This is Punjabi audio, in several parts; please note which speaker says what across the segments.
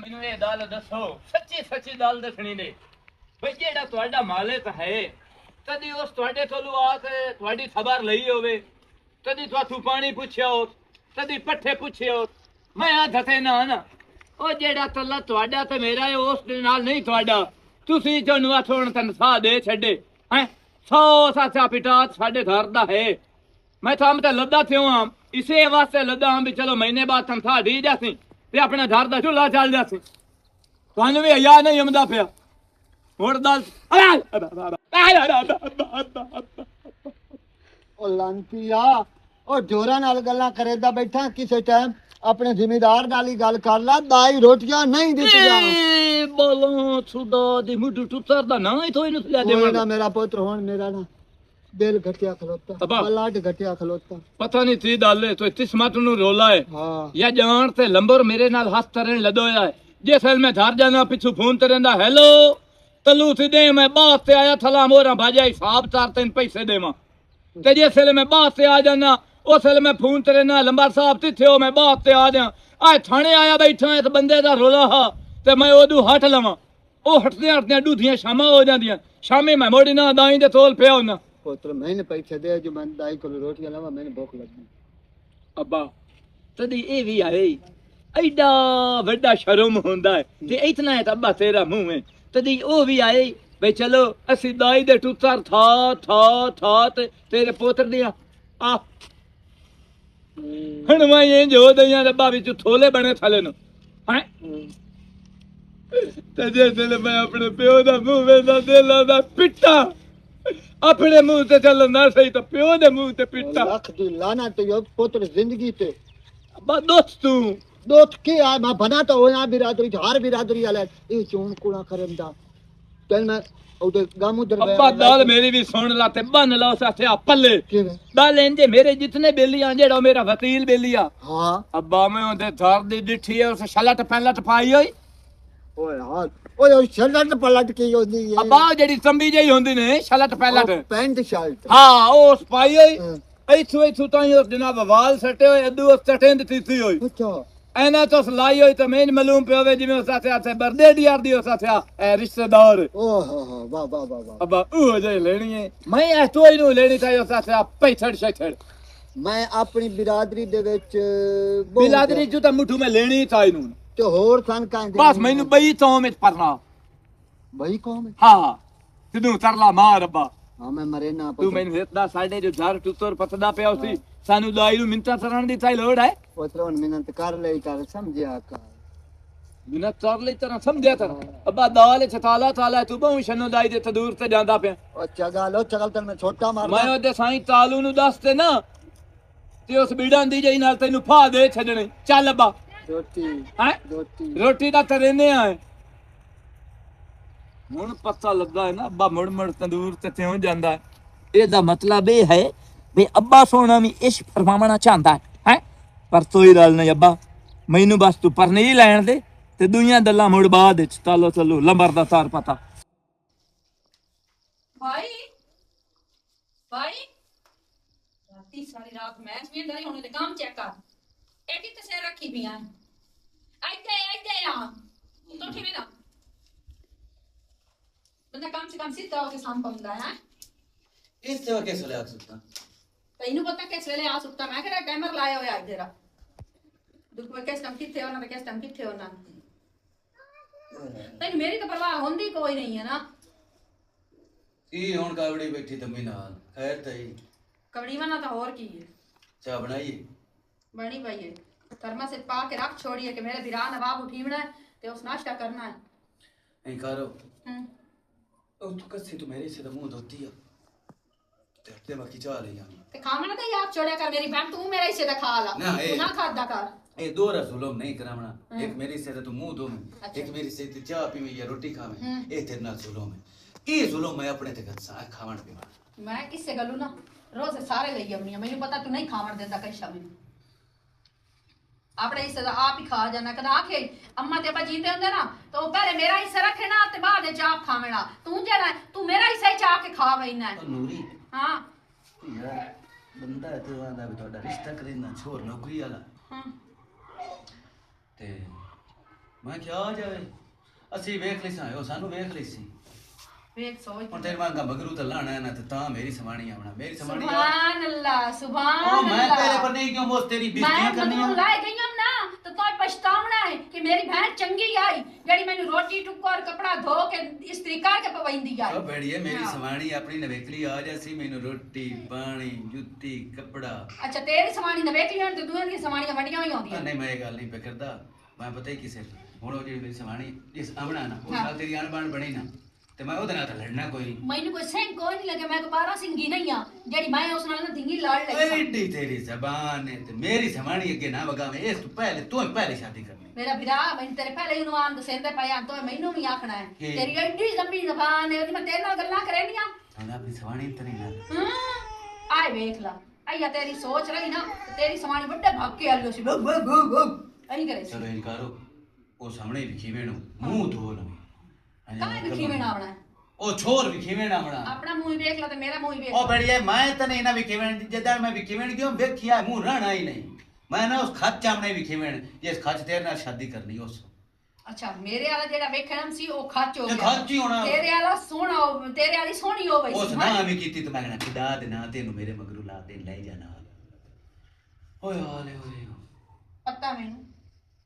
Speaker 1: ਮੈਨੂੰ ਇਹ ਗੱਲ ਦੱਸੋ, ਸੱਚੀ ਸੱਚੀ ਗੱਲ ਦੱਸਣੀ ਨੇ ਬਈ ਜਿਹੜਾ ਤੁਹਾਡਾ ਮਾਲਕ ਹੈ ਕਦੀ ਉਸ ਤੁਹਾਡੇ ਕੋਲੋਂ ਆ ਕੇ ਤੁਹਾਡੀ ਖਬਰ ਲਈ ਹੋਵੇ, ਕਦੀ ਤੁਹਾਨੂੰ ਪਾਣੀ ਪੁੱਛਿਆ ਹੋ, ਕਦੀ ਪੱਠੇ ਪੁੱਛੇ ਹੋ? ਮੈਂ ਆ ਧਤੇ ਨਾ ਉਹ ਜਿਹੜਾ ਤੱਲਾ ਤੁਹਾਡਾ ਤੇ ਮੇਰਾ ਹੈ ਉਸ ਦੇ ਨਾਲ ਨਹੀਂ ਤੁਹਾਡਾ। ਤੁਸੀਂ ਤੁਹਾਨੂੰ ਆਥੋਂ ਤਨਖਾਹ ਦੇ ਛੱਡੇ ਹੈ 100 ਸਾਥਾ ਪਿਟਾ ਸਾਡੇ ਘਰ ਦਾ ਹੈ। ਮੈਂ ਤਾਂ ਤੇ ਲੱਦਾ ਥਿਓ ਆ ਇਸੇ ਵਾਸਤੇ ਲੱਦਾ ਹਾਂ ਵੀ ਚਲੋ ਮਹੀਨੇ ਬਾਅਦ ਤਨਖਾਹ ਦੇ ਜਾਸੀ ਤੇ ਆਪਣੇ ਘਰ ਦਾ ਚੁੱਲ੍ਹਾ ਚੱਲ ਜਾਸੀ। ਤੁਹਾਨੂੰ ਵੀ ਹਯਾ ਨਹੀਂ ਆਉਂਦਾ ਪਿਆ। ਹੋਰ ਦੱਸ
Speaker 2: ਉਹ ਲਾਂਤੀਆ ਉਹ ਜੋਰਾਂ ਨਾਲ ਗੱਲਾਂ ਕਰੇਦਾ ਬੈਠਾ, ਕਿਸੇ ਟਾਈਮ ਆਪਣੇ ਜ਼ਿਮੀਦਾਰ ਨਾਲ ਹੀ ਗੱਲ ਕਰ ਲੈ। ਦਾਈ ਰੋਟੀਆਂ ਨਹੀਂ ਦਿੱਤੀਆਂ
Speaker 1: ਬੋਲੋ ਸੁਦਾ ਦੀ ਮੁੱਢ ਟੁੱਟਰ ਦਾ ਨਾ ਇਥੋਂ ਇਹਨੂੰ ਲੈ ਦੇ
Speaker 2: ਨਾ ਮੇਰਾ ਪੁੱਤਰ ਹੁਣ ਮੇਰਾ ਨਾ ਦਿਲ ਘਟਿਆ ਖਲੋਤਾ, ਪਲਾਟ ਘਟਿਆ ਖਲੋਤਾ।
Speaker 1: ਪਤਾ ਨਹੀਂ ਤੀ ਦਾਲੇ ਤੋ ਕਿਸਮਤ ਨੂੰ ਰੋਲਾ ਹੈ
Speaker 2: ਹਾਂ
Speaker 1: ਜਾਂ ਜਾਣ ਤੇ ਲੰਬਰ ਮੇਰੇ ਨਾਲ ਹੱਥ ਤਰਨ ਲਦੋਇਆ ਹੈ। ਜਿਸ ਵੇਲੇ ਮੈਂ ਧਰ ਜਾਣਾ ਪਿੱਛੋਂ ਫੋਨ ਤੇ ਰਹਿੰਦਾ ਹੈਲੋ ਤਲੂ ਸਿੱਧੇ ਮੈਂ ਬਾਤ ਤੇ ਆਇਆ ਥਲਾ ਮੋਰਾ ਭਾਜਾ ਹਿਸਾਬ ਚਾਰ ਤਿੰਨ ਪੈਸੇ ਦੇਵਾਂ ਤੇ ਜਿਸ ਵੇਲੇ ਮੈਂ ਬਾਤ ਤੇ ਆ ਜਾਣਾ ਉਸ ਵੇਲੇ ਮੈਂ ਫੋਨ ਤੇ ਰਹਿਣਾ ਲੰਬਰ ਸਾਹਿਬ ਕਿੱਥੇ ਹੋ, ਮੈਂ ਬਾਤ ਤੇ ਆ ਜਾ ਆ ਥਾਣੇ ਆਇਆ ਬੈਠਾ ਇਸ ਬੰਦੇ ਦਾ ਰੋਲਾ ਹਾ ਤੇ ਮੈਂ ਉਹਨੂੰ ਹੱਟ ਲਵਾਂ। ਉਹ ਹਟਦਿਆਂ ਡੂਧੀਆਂ ਸ਼ਾਮਾਂ ਹੋ ਜਾਂਦੀਆਂ। ਸ਼ਾਮੇ ਮੈਂ ਮੋੜੀ ਨਾ ਦਾਈ ਦੇ ਤੋਲ ਪਿਆ ਹੁੰਦਾ।
Speaker 2: ਪੁੱਤਰ ਮੈਨੇ ਪੈਸੇ ਦੇ ਜੋ ਮੈਂ ਦਾਈ ਕੋਲ ਰੋਟੀਆਂ ਲਾਵਾਂ, ਮੈਨੂੰ ਭੁੱਖ ਲੱਗੀ।
Speaker 1: ਅੱਬਾ ਤਦੀ ਇਹ ਵੀ ਆਏ ਐਡਾ ਵੱਡਾ ਸ਼ਰਮ ਹੁੰਦਾ ਹੈ ਤੇ ਇਤਨਾ ਹੈ ਤਾਂ ਅੱਬਾ ਤੇਰਾ ਮੂੰਹ ਹੈ। ਤਦੀ ਉਹ ਵੀ ਆਏ ਬਈ ਚਲੋ ਅਸੀਂ ਦਾਈ ਦੇ ਟੁੱਤਰ ਥਾ ਤੇ ਤੇਰੇ ਪੁੱਤਰ ਦੀਆਂ ਆ ਹੁਣ ਮੈਂ ਇਹ ਜੋ ਦਈਆਂ ਰੱਬਾ ਵਿੱਚ ਥੋਲੇ ਬਣੇ ਥਲੇ ਨੂੰ ਹੈ ਤੇ ਜੇ ਦਿਲ ਮੈਂ ਆਪਣੇ ਪਿਓ ਦਾ ਮੂੰਹ ਵੇਦਾ ਦਿਲਾਂ ਦਾ ਪਿੱਟਾ ਆਪਣੇ ਮੂੰਹ ਤੇ ਚੱਲ ਨਾ ਸਹੀ ਤਾਂ ਪਿਓ ਦੇ ਮੂੰਹ ਤੇ ਪਿੱਟਾ।
Speaker 2: ਲੱਖ ਦੀ ਲਾਨਾ ਤੇ ਪੁੱਤਰ ਜ਼ਿੰਦਗੀ ਤੇ
Speaker 1: ਅੱਬਾ ਦੋਸਤੂ
Speaker 2: ਦੋਸਤ ਕੀ ਆ ਮੈਂ ਬਣਾ ਤਾਂ ਹੋਇਆ ਬਿਰਾਦਰੀ ਹਰ ਬਿਰਾਦਰੀ ਵਾਲਾ ਇਹ ਚੋਣ ਕੋਲਾ ਕਰਨ ਦਾ ਚੱਲ ਮੈਂ ਉਹਦੇ ਗਾਮੂ ਦਰਬਾਰ
Speaker 1: ਅੱਬਾ ਦਾਲ ਮੇਰੀ ਵੀ ਸੁਣ ਲਾ ਤੇ ਬੰਨ ਲਾ ਸਾਥਿਆ ਪੱਲੇ
Speaker 2: ਕਿਵੇਂ
Speaker 1: ਦਾਲ ਇੰਜੇ ਮੇਰੇ ਜਿਤਨੇ ਬੇਲੀਆਂ ਜਿਹੜਾ ਮੇਰਾ ਵਕੀਲ ਬੇਲੀਆ
Speaker 2: ਹਾਂ
Speaker 1: ਅੱਬਾ ਮੈਂ ਉਹਦੇ ਥਰ ਦੀ ਡਿੱਠੀ ਹੈ ਉਸ ਛਲਟ ਪਹਿਲਟ ਪਾਈ ਹੋਈ
Speaker 2: ਓਏ ਹਾਂ ਓਏ ਸ਼ਰਟ ਪਲਟ ਕੇ ਹੁੰਦੀ ਹੈ
Speaker 1: ਅੱਬਾ ਜਿਹੜੀ ਚੰਬੀ ਜਿਹੀ ਹੁੰਦੀ ਨੇ ਛਲਟ ਪਹਿਲਟ
Speaker 2: ਪੈਂਟ ਸ਼ਰਟ
Speaker 1: ਹਾਂ ਉਹ ਪਾਈ ਹੋਈ ਇੱਥੋਂ ਤਾਂ ਉਸ ਜਨਾਬ ਵਾਲ ਸੱਟੇ ਹੋਏ ਅਦੂ ਉਸ ਸਟੇਂਦ ਦਿੱਤੀ ਹੋਈ
Speaker 2: ਅੱਛਾ
Speaker 1: ਐਨਾ ਤੋਂ ਸਲਾਈ ਹੋਈ ਤਾਂ ਮੈਨੂੰ ਮਾਲੂਮ ਪਿਆਵੇ ਜਿਵੇਂ ਉਸ ਸਾਥੇ ਬਰਦੇ ਦੀ ਯਾਰ ਦੀ ਉਸ ਸਾਥੇ ਰਿਸ਼ਤੇਦਾਰ
Speaker 2: ਓ ਹੋ ਵਾਹ ਵਾਹ ਵਾਹ
Speaker 1: ਅੱਬਾ ਉਹ ਜੇ ਲੈਣੀ ਹੈ ਮੈਂ ਇਹ ਤੋਂ ਹੀ ਨੂੰ ਲੈਣੀ ਤਾਂ ਉਸ ਸਾਥੇ ਪੈਥੜ ਛੇਛੜ
Speaker 2: ਮੈਂ ਆਪਣੀ ਬਿਰਾਦਰੀ ਦੇ ਵਿੱਚ
Speaker 1: ਬਿਲਾਦਰੀ ਜੂ ਤਾਂ ਮੁੱਠੂ ਮੈਂ ਲੈਣੀ ਤਾਂ ਇਹਨੂੰ
Speaker 2: ਤੇ ਹੋਰ ਸਨ ਕਹਿੰਦੇ
Speaker 1: ਬਸ ਮੈਨੂੰ ਬਈ ਤੋਂ ਵਿੱਚ ਪਰਨਾ
Speaker 2: ਬਈ ਕੌਮ
Speaker 1: ਹਾਂ ਤੈਨੂੰ ਤਰਲਾ ਮਾਰ ਅੱਬਾ
Speaker 2: ਹਾਂ ਮੈਂ ਮਰੇ ਨਾ
Speaker 1: ਤੂੰ ਮੈਨੂੰ ਹਿੱਤਦਾ ਸਾਡੇ ਜੋ ਘਰ ਟੁੱਤਰ ਪਤਦਾ ਪਿਆ ਸੀ ਸਾਨੂੰ ਦਾਈ ਨੂੰ ਮਿੰਤਾ ਕਰਨ ਦੀ ਤਾਂ ਲੋੜ ਹੈ।
Speaker 2: ਪੁੱਤਰ ਮਿਹਨਤ ਕਰ ਲਈ ਕਰ ਸਮਝਿਆ ਕਰ
Speaker 1: ਬਿਨਾ ਤਰ ਲਈ ਤਰ੍ਹਾਂ ਸਮਝਿਆ ਤਰ ਅੱਬਾ ਦਾਲ ਚ ਤਾਲਾ ਤੂੰ ਬਹੁ ਸ਼ਨੋ ਦਾਈ ਦੇ ਤਦੂਰ ਤੇ ਜਾਂਦਾ ਪਿਆ।
Speaker 2: ਉਹ ਚਗਲ ਤਨ ਮੈਂ ਛੋਟਾ ਮਾਰ
Speaker 1: ਮੈਂ ਉਹਦੇ ਸਾਈਂ ਤਾਲੂ ਨੂੰ ਦੱਸ ਤੇ ਨਾ ਤੇ ਉਸ ਬੀੜਾਂ ਦੀ ਜਈ ਨਾਲ ਤੈਨੂੰ ਫਾ ਦੇ ਛੱਡਣੇ ਚੱਲ ਅੱਬਾ
Speaker 2: ਰੋਟੀ
Speaker 1: ਹੈ ਰੋਟੀ ਦਾ ਤਰੇਨੇ ਆ ਹੁਣ ਪਤਾ ਲੱਗਾ ਹੈ ਨਾ ਅੱਬਾ ਮੁੜ ਤੰਦੂਰ ਤੇ ਤਿਉਂ ਜਾਂਦਾ। ਇਹਦਾ ਮਤਲਬ ਇਹ ਹੈ ਵੀ ਅੱਬਾ ਸੋਹਣਾ ਵੀ ਇਸ਼ ਫਰਮਾਉਣਾ ਚਾਹੁੰਦਾ ਹੈ ਪਰ ਕੋਈ ਗੱਲ ਨਹੀਂ ਅੱਬਾ ਮੈਨੂੰ ਬਸ ਤੂੰ ਪਰਨੀ ਲੈਣ ਦੇ ਤੇ ਦੁਨੀਆ ਦੱਲਾਂ ਮੁੜ ਬਾਅਦ ਵਿੱਚ ਚਲੋ ਲੰਬਰ ਦਾ ਤਾਰ ਪਤਾ
Speaker 3: ਭਾਈ ਰਾਤੀ ਸਾਰੀ ਰਾਤ ਮੈਚ ਵੀ ਅੰਦਰ ਹੀ ਹੋਣੇ ਤੇ ਕੰਮ ਚੈੱਕ ਕਰ ਇਹ ਕਿੱਥੇ ਸੇ ਰੱਖੀ ਪਈਆਂ ਇੱਥੇ ਆ ਤੂੰ ਠੀ ਮੇਰਾ ਬੰਦਾ ਕੰਮ ਸੇ ਕੰਮ ਸਿੱਧਾ ਹੋ ਕੇ ਸਾਮ ਪੰਦਾ ਹੈ
Speaker 4: ਇਸ ਤੇ ਕਿਸ ਵੇਲੇ ਆ ਸੁੱਤਾ
Speaker 3: ਤੈਨੂੰ ਪਤਾ ਕਿਸ ਵੇਲੇ ਆ ਸੁੱਤਾ ਮੈਂ ਕਿਹੜਾ ਟਾਈਮਰ ਲਾਇਆ ਹੋਇਆ ਅੱਜ ਤੇਰਾ ਦੁੱਖ ਵੇ ਕਿਸ ਟਾਈਮ ਕਿੱਥੇ ਹੋਣਾ ਤੇ ਕਿਸ ਟਾਈਮ ਕਿੱਥੇ ਹੋਣਾ ਤੈਨੂੰ ਮੇਰੀ ਤਾਂ ਪਰਵਾਹ ਹੁੰਦੀ ਕੋਈ ਨਹੀਂ ਹੈ ਨਾ
Speaker 4: ਕੀ ਹੁਣ ਕਾਵੜੀ ਬੈਠੀ ਤੰਮੀ ਨਾਲ ਖੈਰ ਤਈ
Speaker 3: ਕਵੜੀ ਵਨਾ ਤਾਂ ਹੋਰ ਕੀ ਹੈ
Speaker 4: ਚਾਹ ਬਣਾਈਏ
Speaker 3: बनी पई है थर्मा से पा के रख छोड़ी है कि मेरे बिरा नवाब उठीवना है ते उस नाश्ता करना है
Speaker 4: नहीं करो ओ तू कसी तो मेरे से तो मुंह धोती है ते हफ्ते बाकी चाह ले जानी
Speaker 3: ते खावना तो याद छोड़या कर मेरी बहन तू मेरे हिस्से दा खा ला तू ना खादा कर
Speaker 4: ए दो जुल्म नहीं करावना एक मेरी से तो मुंह धो में एक मेरी से चाह पीवे या रोटी खावे ए तेरे नाल जुल्म है ए जुल्म मैं अपने ते घर सा खावण पीवण
Speaker 3: मैं किससे गलू ना रोज सारे ले आउनी है मैनू पता तू नहीं खावण देंदा कई शामी अपने हिस्से आप ही खा जाना कदा आखे अम्मा ते अब्बा जींदे हुंदे ना तो पहले मेरा हिस्सा रखना ते बाद विच आप खावेना तू जेड़ा तू मेरा हिस्सा ही चाह के खा वैना है
Speaker 4: नूरी
Speaker 3: हां
Speaker 4: यार बंदा तो आंदा भी तोड़ा रिश्ता करेना छोर नौकरी वाला ते ਮੈਂ ਕਿਹਾ ਆ ਜਾਵੇ ਅਸੀਂ ਵੇਖ ਲਈ ਸਾਂ ਉਹ ਸਾਨੂੰ ਵੇਖ ਲਈ ਸੀ
Speaker 3: ਵੇਖ ਸੋਚ
Speaker 4: ਹੁਣ ਤੇਰੇ ਵਾਂਗਾ ਮਗਰੂ ਤਾਂ ਲਾਣਾ ਨਾ ਤੇ ਤਾਂ ਮੇਰੀ ਸਮਾਣੀ ਆਉਣਾ ਮੇਰੀ ਸਮਾਣੀ
Speaker 3: ਸੁਭਾਨ ਅੱਲਾਹ ਸੁਭਾਨ
Speaker 4: ਉਹ ਮੈਂ
Speaker 3: ਅੱਲਾਹ
Speaker 4: ਤੇਰੇ ਪਰ ਨਹੀਂ ਕਿਉਂ ਬੋਸ ਤੇਰੀ
Speaker 3: ਮੈਂ
Speaker 4: ਬਿਸਤੀਆਂ
Speaker 3: ਮਗਰੂ
Speaker 4: ਕਰਨੀਆਂ
Speaker 3: ਲਾਏ ਗਈ ਹਮ ਨਾ ਤਾਂ ਤੋ ਪਛਤਾਵਣਾ ਹੈ ਕਿ ਮੇਰੀ ਭੈਣ ਚੰਗੀ ਆਈ ਜਿਹੜੀ ਮੈਨੂੰ ਰੋਟੀ ਟੁੱਕ ਔਰ ਕਪੜਾ ਧੋ ਕੇ ਇਸਤਰੀ ਕਰਕੇ ਪਵੈਂਦੀ ਆਈ
Speaker 4: ਉਹ ਬੜੀਏ ਮੇਰੀ
Speaker 3: ਹਾਂ।
Speaker 4: ਸਮਾਣੀ ਆਪਣੀ ਨਵੇਕਲੀ ਆ ਜਾਸੀ ਮੈਨੂੰ ਰੋਟੀ ਪਾਣੀ ਜੁੱਤੀ ਕੱਪੜਾ
Speaker 3: ਅੱਛਾ ਤੇਰੀ ਸਮਾਣੀ ਨਵੇਕਲੀ ਹੋਣ ਤੇ ਦੂਆਂ ਦੀਆਂ ਸਮਾਣੀਆਂ ਵੱਡੀਆਂ ਹੋਈ ਆਉਂਦੀਆਂ
Speaker 4: ਨਹੀਂ ਮੈਂ ਇਹ ਗੱਲ ਨਹੀਂ ਕਰਦਾ ਮੈਂ ਪਤਾ ਹੀ ਕਿਸੇ ਹੁਣ ਉਹ ਜਿਹੜੀ ਮੇਰੀ ਸਮਾਣੀ ਜਿਸ ਆਵਣਾ ਨਾ ਉਹ
Speaker 3: ਹਾਂ।
Speaker 4: ਨਾਲ ਤੇਰੀ ਅਣਬਣ ਬਣੀ ਨਾ ਤੇ ਮੈਂ ਉਹਦੇ ਨਾਲ ਤਾਂ ਲੜਨਾ ਕੋਈ ਨਹੀਂ
Speaker 3: ਮੈਨੂੰ ਕੋਈ ਸਿੰਘ ਕੋਈ ਨਹੀਂ ਲੱਗੇ ਮੈਂ ਦੁਬਾਰਾ ਸਿੰਘੀ ਨਹੀਂ ਆ ਜਿਹੜੀ ਮੈਂ ਉਸ ਨਾਲ ਨਾ ਧਿੰਗੀ ਲੜ ਲਈ ਸਾਂ।
Speaker 4: ਐਡੀ ਤੇਰੀ ਜ਼ਬਾਨ ਹੈ ਤੇ ਮੇਰੀ ਸਮਾਣੀ ਅੱਗੇ ਨਾ ਵਗਾਵੇਂ ਇਸ ਤੋਂ ਪਹਿਲੇ ਤੂੰ ਪਹਿਲੇ ਸ਼ਾਦੀ ਕਰਨੀ
Speaker 3: ਮੇਰਾ ਵੀਰਾ ਮੈਨੂੰ ਤੇਰੇ ਪਹਿਲੇ ਹੀ ਨਵਾਨ ਦਸੇਂਦੇ ਪਿਆ ਤੋਂ ਮੈਨੂੰ ਵੀ ਆਖਣਾ ਹੈ
Speaker 4: ਕੀ?
Speaker 3: ਤੇਰੀ ਐਡੀ ਲੰਬੀ ਜ਼ਬਾਨ ਹੈ ਉਹਦੀ ਮੈਂ ਤੇਰੇ ਨਾਲ ਗੱਲਾਂ ਕਰੇਨੀਆਂ
Speaker 4: ਹੁਣ ਆਪਣੀ ਸਮਾਣੀ ਤਾਂ ਨਹੀਂ ਨਾ
Speaker 3: ਆਏ ਵੇਖ ਲਾ ਆਇਆ ਤੇਰੀ ਸੋਚ ਰਹੀ ਨਾ ਤੇਰੀ ਸਮਾਣੀ ਵੱਡੇ ਭਾਕੇ ਵਾਲੀ ਸੀ ਅਹੀਂ ਕਰੇ ਸੀ
Speaker 4: ਚਲੋ ਇਨਕਾਰੋ ਉਹ ਸਾਹਮਣੇ ਵਿਖੀਵੇਂ ਨੂੰ ਮੂੰਹ ਧੋ ਲਵੇਂ
Speaker 3: ਕਾਹੇ ਵਿਖੀ ਮੈਂ ਆਉਣਾ ਹੈ?
Speaker 4: ਉਹ ਛੋਰ ਵਿਖੀਵੇਂ ਨਾ ਬਣਾ
Speaker 3: ਆਪਣਾ ਮੂੰਹ ਹੀ ਵੇਖ ਲਾ ਤੇ ਮੇਰਾ ਮੂੰਹ ਹੀ ਵੇਖ
Speaker 4: ਉਹ
Speaker 3: ਲਾ।
Speaker 4: ਬੜੀਏ ਮੈਂ ਤਾਂ ਨਹੀਂ ਨਾ ਵਿਖੀਵੇਂ ਜਦਾਂ ਮੈਂ ਵਿਖੀਵੇਂ ਕਿਉਂ ਵੇਖਿਆ ਮੂੰਹ ਰਹਿਣਾ ਹੀ ਨਹੀਂ ਮੈਂ ਨਾ ਉਸ ਖੱਚ ਆਮਣੇ ਵਿਖੀਵੇਂ ਜਿਸ ਖੱਚ ਤੇਰੇ ਨਾਲ ਸ਼ਾਦੀ ਕਰਨੀ ਉਸ
Speaker 3: ਅੱਛਾ ਮੇਰੇ ਵਾਲਾ ਜਿਹੜਾ ਵੇਖਣਾ ਸੀ ਉਹ ਖੱਚ ਹੋ
Speaker 4: ਇਹ
Speaker 3: ਗਿਆ
Speaker 4: ਖੱਚ ਹੀ ਹੋਣਾ
Speaker 3: ਤੇਰੇ ਵਾਲਾ ਸੋਹਣਾ ਤੇਰੇ ਵਾਲੀ ਸੋਹਣੀ ਹੋ ਗਈ
Speaker 4: ਉਸ
Speaker 3: ਸੀ
Speaker 4: ਨਾ ਵੀ ਕੀਤੀ ਤੇ ਮੈਂ ਕਹਿਣਾ ਖੁਦਾ ਦੇ ਨਾਂ ਤੈਨੂੰ ਮੇਰੇ ਮਗਰੂ ਲਾ ਦੇ ਲੈ ਜਾਣਾ ਓਏ ਹਾਲੇ ਓਏ
Speaker 3: ਪਤਾ ਮੈਨੂੰ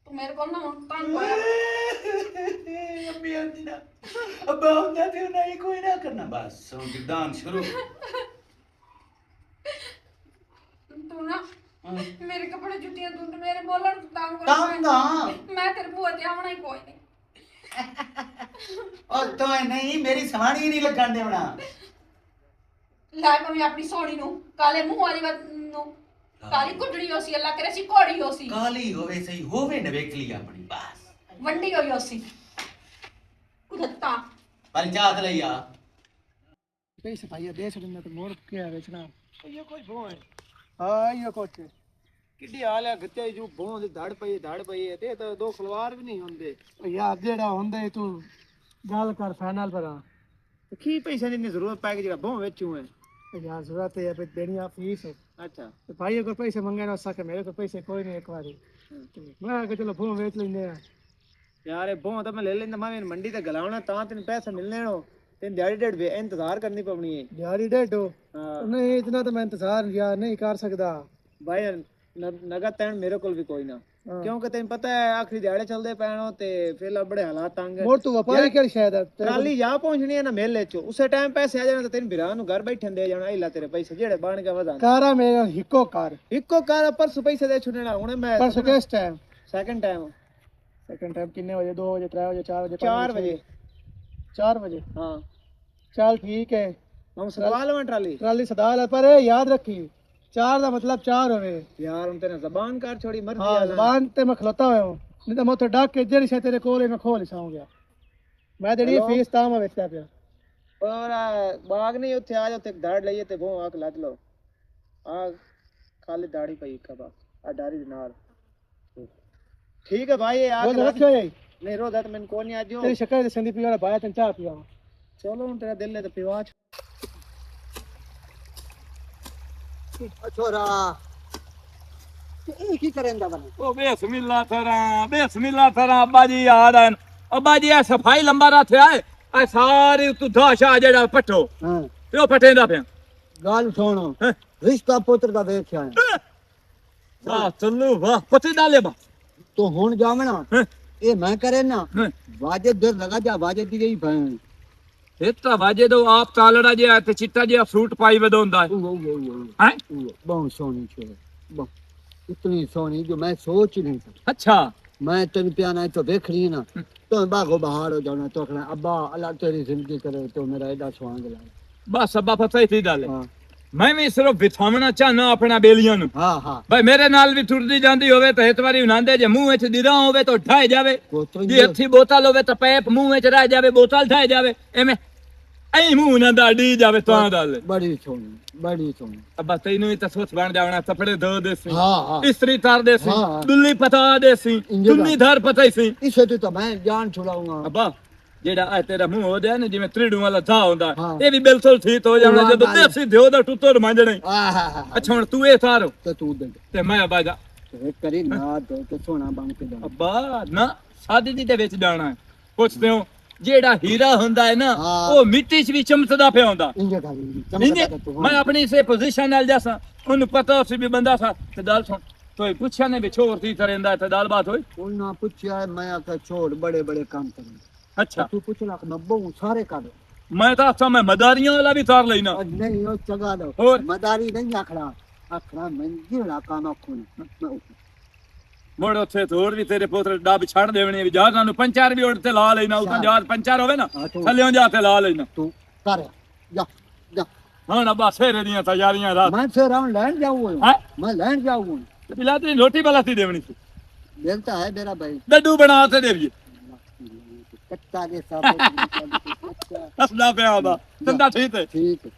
Speaker 3: ਤੂੰ ਮੇਰੇ ਕੋਲ ਨਾ ਹੁਣ ਤੰਗ ਹੋਇਆ
Speaker 4: ਅੰਮੀ ਆਂਦੀ ਨਾ ਅੱਬਾ ਹੁੰਦਾ ਤੇ ਨਹੀਂ ਕੋਈ ਨਾ ਕਰਨਾ ਬਸ ਹੁਣ ਜਿੱਦਾਂ ਸ਼ੁਰੂ
Speaker 3: ਤੂੰ ਨਾ ਮੇਰੇ ਕੱਪੜੇ ਜੁੱਤੀਆਂ ਤੂੰ ਤੇ ਮੇਰੇ ਬੋਲਣ ਤੋਂ ਤੰਗ
Speaker 4: ਤੰਗ ਆ।
Speaker 3: ਮੈਂ ਤੇਰੇ ਭੂਆ ਤੇ ਆਉਣਾ ਹੀ ਕੋਈ ਨਹੀਂ
Speaker 4: ਉਹ ਤੋਂ ਨਹੀਂ ਮੇਰੀ ਸਵਾਣੀ ਨਹੀਂ ਲੱਗਣ ਦੇਵਣਾ
Speaker 3: ਲੈ ਮੈਂ ਆਪਣੀ ਸੋਹਣੀ ਨੂੰ ਕਾਲੇ ਮੂੰਹ ਵਾਲੀ ਨੂੰ ਕਾਲੀ ਕੁੱਟੜੀ ਹੋ ਸੀ ਅੱਲਾ ਕਰੇ ਸੀ ਕੋੜੀ ਹੋ ਸੀ
Speaker 4: ਕਾਲੀ ਹੋਵੇ ਸਹੀ ਹੋਵੇ ਨਵੇਕਲੀ ਆਪਣੀ ਬਸ
Speaker 3: ਵੰਡੀ ਹੋਈ ਹੋ ਸੀ ਕੁਦੱਤਾ
Speaker 4: ਪਰ ਚਾਹਤ ਲਈ ਆ
Speaker 2: पैसे भाई दे छड़ना तो मोर के बेचना ये कोई भों है हां ये कुछ किड्डी हाल है गत्ते जो भों दी धड़ पई है ते तो दो खलवार भी नहीं होंदे यार जेड़ा होंदे तू गल कर फाइनल पर तो की पैसे दी जरूरत पै के जेड़ा भों बेचू है यार जरूरत है पे देनी आ फीस अच्छा तो भाई अगर पैसे मंगे ना सके मेरे को पैसे कोई नहीं एक बारी मैं कहा चलो भों बेच लेंगे यार भों तो मैं ले लेंदा मैं मंडी ते गलावना ता तेन पैसे मिलने नो तेन दिहाड़ी डेढ़ इंतजार करनी पवनी है दिहाड़ी डेढ़ नहीं इतना तो मैं इंतजार यार नहीं कर सकता भाई नगद तैन मेरे को भी कोई ना क्योंकि तेन पता है आखिरी दिहाड़े चलते पैनो ते फिर बड़े हालात तंग मोर तू व्यापारी केड़ी शायद ट्राली जा पहुंचनी है ना मेले चो उसे टाइम पैसे आ जाने तो तेन बिरा नु घर बैठन दे जाना इला तेरे पैसे जेड़े बन के वदा कारा मेरा हिको कार परसों पैसे दे छुड़ना हुने मैं परसों किस टाइम सेकंड टाइम कितने बजे 2 बजे 3 बजे 4 बजे 4 बजे हाँ चल ठीक है हम सदा लवां ट्राली सदा ला पर याद रखी 4 दा मतलब 4 होवे यार हम तेरे जबान कर छोड़ी मर हां जबान ते मैं खलोता होया हूं नहीं तो मैं तो डाक के जेड़ी से तेरे कोल मैं खोल साऊं गया मैं तेरी फीस ता मैं बेचता पिया और बाग नहीं उथे आ जाओ ते दाड़ लइए ते वो आक लद लो आ खाली दाढ़ी पई का बस आ दाढ़ी नाल ठीक है भाई आके रखो नहीं रोदा तो मैंने को नहीं आजो तेरी शक्कर दे संदीप वाला बाया तन चाह पिया चलो हुन तेरा दिल है तो पिवा छोरा ਇਹ ਕੀ ਕਰੇਂਦਾ ਬਣੇ
Speaker 1: ਉਹ ਬਿਸਮਿਲ੍ਲਾ ਤਰਾ ਅੱਬਾ ਜੀ ਯਾਦ ਆਨ ਅੱਬਾ ਜੀ ਆ ਸਫਾਈ ਲੰਬਾ ਰਾਥ ਆਏ ਆ ਸਾਰੇ ਤੂੰ ਦਾਸ਼ਾ ਜਿਹੜਾ ਪੱਟੋ
Speaker 2: ਹਾਂ
Speaker 1: ਤੇ ਉਹ ਪਟੇਂਦਾ ਪਿਆ
Speaker 2: ਗੱਲ ਸੁਣੋ
Speaker 1: ਹੈਂ?
Speaker 2: ਰਿਸ਼ਤਾ ਪੁੱਤਰ ਦਾ ਵੇਖਿਆ
Speaker 1: ਵਾਹ ਚੱਲੂ ਵਾਹ ਪਤੇ ਡਾਲੇ ਬਾ
Speaker 2: ਤੂੰ ਹੁਣ ਜਾਵਣਾ
Speaker 1: ਹੈਂ?
Speaker 2: ਇਹ ਮੈਂ करे ना
Speaker 1: ਹੈਂ?
Speaker 2: वाजे दूर लगा जा वाजे दी गई भैन
Speaker 1: ਇਹ ਤਾਂ ਵਾਜੇ ਦੋ ਆਪ ਤਾਲੜਾ ਜਿਹਾ ਤੇ ਚਿੱਟਾ ਜਿਹਾ ਫਰੂਟ ਪਾਈ ਵਧਾਉਂਦਾ ਹੈ ਹੈ
Speaker 2: बहुत सोनी छे इतनी सोनी जो मैं सोच नहीं सकता
Speaker 1: ਅੱਛਾ
Speaker 2: मैं तेन प्याना तो देख रही ना तो बागो बाहर हो जाना तो कहना अब्बा अल्लाह तेरी जिंदगी करे तो मेरा एडा स्वांग लाए
Speaker 1: ਬਸ ਅੱਬਾ ਪਤਾ ਹੀ ਸੀ ਡਾਲੇ
Speaker 2: हाँ
Speaker 1: ਮੈਂ ਵੀ ਸਿਰਫ ਵਿਥਾਵਣਾ ਚਾਹਨਾ ਆਪਣਾ ਬੇਲੀਆਂ ਨੂੰ
Speaker 2: हाँ हाँ
Speaker 1: ਭਾਈ ਮੇਰੇ ਨਾਲ ਵੀ ਤੁਰਦੀ ਜਾਂਦੀ ਹੋਵੇ ਤਾਂ ਇੱਕ ਵਾਰੀ ਉਨਾਂਦੇ ਜੇ ਮੂੰਹ ਵਿੱਚ ਦਿਰਾ ਹੋਵੇ ਤਾਂ ਢਾਏ ਜਾਵੇ
Speaker 2: पुत्र
Speaker 1: ਜੇ ਹੱਥੀ ਬੋਤਲ ਹੋਵੇ ਤਾਂ ਪੈਪ ਮੂੰਹ ਵਿੱਚ ਰਹਿ ਜਾਵੇ ਬੋਤਲ ਢਾਏ ਜਾਵੇ ਐਵੇਂ ਐਂ ਮੂੰਹ ਨਾ ਦਾ ਡੀ ਜਾਵੇ ਤਾਂ ਡਾਲੇ
Speaker 2: बड़ी सोनी
Speaker 1: ਅੱਬਾ ਤੈਨੂੰ ਵੀ ਤਾਂ ਸੋਚ ਬਣ ਜਾਵਣਾ ਕੱਪੜੇ ਧੋ ਦੇ ਸੀ
Speaker 2: हाँ हाँ
Speaker 1: ਇਸਤਰੀ ਤਾਰ ਦੇ ਸੀ
Speaker 2: ਹਾਂ।
Speaker 1: ਦੁੱਲੀ ਪਤਾ ਦੇ ਸੀ
Speaker 2: ਇੰਜੇ ਦਾ।
Speaker 1: ਦੁੱਲੀ ਧਰ ਪਤਾ ਹੀ ਸੀ
Speaker 2: इसे तो मैं जान छुड़ाऊंगा
Speaker 1: ਅੱਬਾ ਜਿਹੜਾ ਆ ਤੇਰਾ ਮੂੰਹ ਹੋ ਜਾ ਨਾ ਜਿਵੇਂ ਤ੍ਰਿੜੂ ਵਾਲਾ ਥਾ ਹੁੰਦਾ
Speaker 2: ਹਾਂ।
Speaker 1: ਇਹ ਵੀ ਬਿਲਕੁਲ ਠੀਕ ਹੋ ਜਾਣਾ
Speaker 2: ਉਹ
Speaker 1: ਜਦੋਂ
Speaker 2: ਗੱਲ।
Speaker 1: ਦੇਸੀ ਦਿਓ ਦਾ ਟੁੱਟਰ ਮੰਜਣੇ
Speaker 2: हाँ
Speaker 1: ਅੱਛਾ ਹੁਣ ਤੂੰ ਇਹ ਸਾਰੋ
Speaker 2: तो तू दे
Speaker 1: ਤੇ ਮੈਂ ਅੱਬਾ ਜਾ
Speaker 2: करी ना तो सोना बन के जाना
Speaker 1: ਅੱਬਾ ਨਾ ਸ਼ਾਦੀ ਦੇ ਵਿੱਚ ਜਾਣਾ ਹੈ। ਪੁੱਛਦੇ ਹੋ ਜਿਹੜਾ ਹੀਰਾ ਹੁੰਦਾ ਹੈ ਨਾ
Speaker 2: ਹਾਂ।
Speaker 1: ਉਹ ਮਿੱਟੀ 'ਚ ਵੀ ਚਮਕਦਾ ਪਿਆ ਹੁੰਦਾ।
Speaker 2: ਇੰਜੇ ਗੱਲ
Speaker 1: ਨਹੀਂ ਮੈਂ ਆਪਣੀ ਇਸੇ ਪੋਜੀਸ਼ਨ ਨਾਲ ਜਾਸਾਂ ਉਹਨੂੰ ਪਤਾ ਸੀ ਵੀ ਬੰਦਾ ਸਾ ਤੇ ਗੱਲ ਸੁਣ ਤੋਏ ਪੁੱਛਿਆ ਨੇ ਵੀ ਛੋਰ ਦੀ ਤਰ੍ਹਾਂ ਤੇ ਗੱਲਬਾਤ ਹੋਈ।
Speaker 2: ਉਹਨਾਂ ਪੁੱਛਿਆ ਮੈਂ ਆਖਿਆ ਛੋੜ ਬੜੇ ਬੜੇ ਕੰਮ ਕਰੇ
Speaker 1: ਅੱਛਾ
Speaker 2: ਤੂੰ ਪੁੱਛ ਲੱਖ ਨੱਬੋ ਸਾਰੇ ਕਰ
Speaker 1: ਮੈਂ ਤਾਂ ਆਖਾਂ ਮੈਂ ਮਦਾਰੀਆਂ ਵਾਲਾ ਵੀ ਤਾਰ ਲੈਣਾ।
Speaker 2: ਨਹੀਂ ਉਹ ਚਗਾ ਦੋ
Speaker 1: ਹੋਰ?
Speaker 2: ਮਦਾਰੀ ਨਹੀਂ ਆਖਣਾ ਆਖਣਾ ਮੈਂ ਜਿਹੜਾ ਕੰਮ ਆਖੂੰ
Speaker 1: ਮੁੜ ਉੱਥੇ ਤੋਰ ਵੀ ਤੇਰੇ ਪੁੱਤਰ ਡੱਬ ਛੱਡ ਦੇਵਣੀ ਵੀ ਜਾ ਸਾਨੂੰ ਪੰਚਰ ਵੀ ਉੱਡ ਤੇ ਲਾ ਲੈਣਾ ਉਤਾਂ ਜਾ ਪੰਚਰ ਹੋਵੇ ਨਾ
Speaker 2: ਹਾਂ, ਤੂੰ-
Speaker 1: ਥੱਲਿਓਂ ਜਾ ਤੇ ਲਾ ਲੈਣਾ।
Speaker 2: ਤੂੰ ਕਰ ਜਾ ਜਾ
Speaker 1: ਹੁਣ ਅੱਬਾ ਸੇਰੇ ਦੀਆਂ ਤਿਆਰੀਆਂ ਰਾਤ
Speaker 2: ਮੈਂ ਫਿਰ ਆਉਂ ਲੈਣ ਜਾਊਂ
Speaker 1: ਹੈਂ?
Speaker 2: ਮੈਂ ਲੈਣ ਜਾਊਂ
Speaker 1: ਪਿਲਾ ਤੇ ਰੋਟੀ ਬਲਾਤੀ ਦੇਵਣੀ ਸੀ
Speaker 2: ਮਿਲਤਾ ਹੈ ਮੇਰਾ ਭਾਈ
Speaker 1: ਡੱਡੂ ਬਣਾ ਤੇ ਦੇਵੀਏ
Speaker 2: ਕੱਟਾ ਦੇ ਸਾਹਮਣੇ
Speaker 1: ਹੱਸਦਾ ਪਿਆ ਉਹਦਾ ਦੰਦਾ ਠੀਕ ਹੈ।
Speaker 2: ਠੀਕ ਹੈ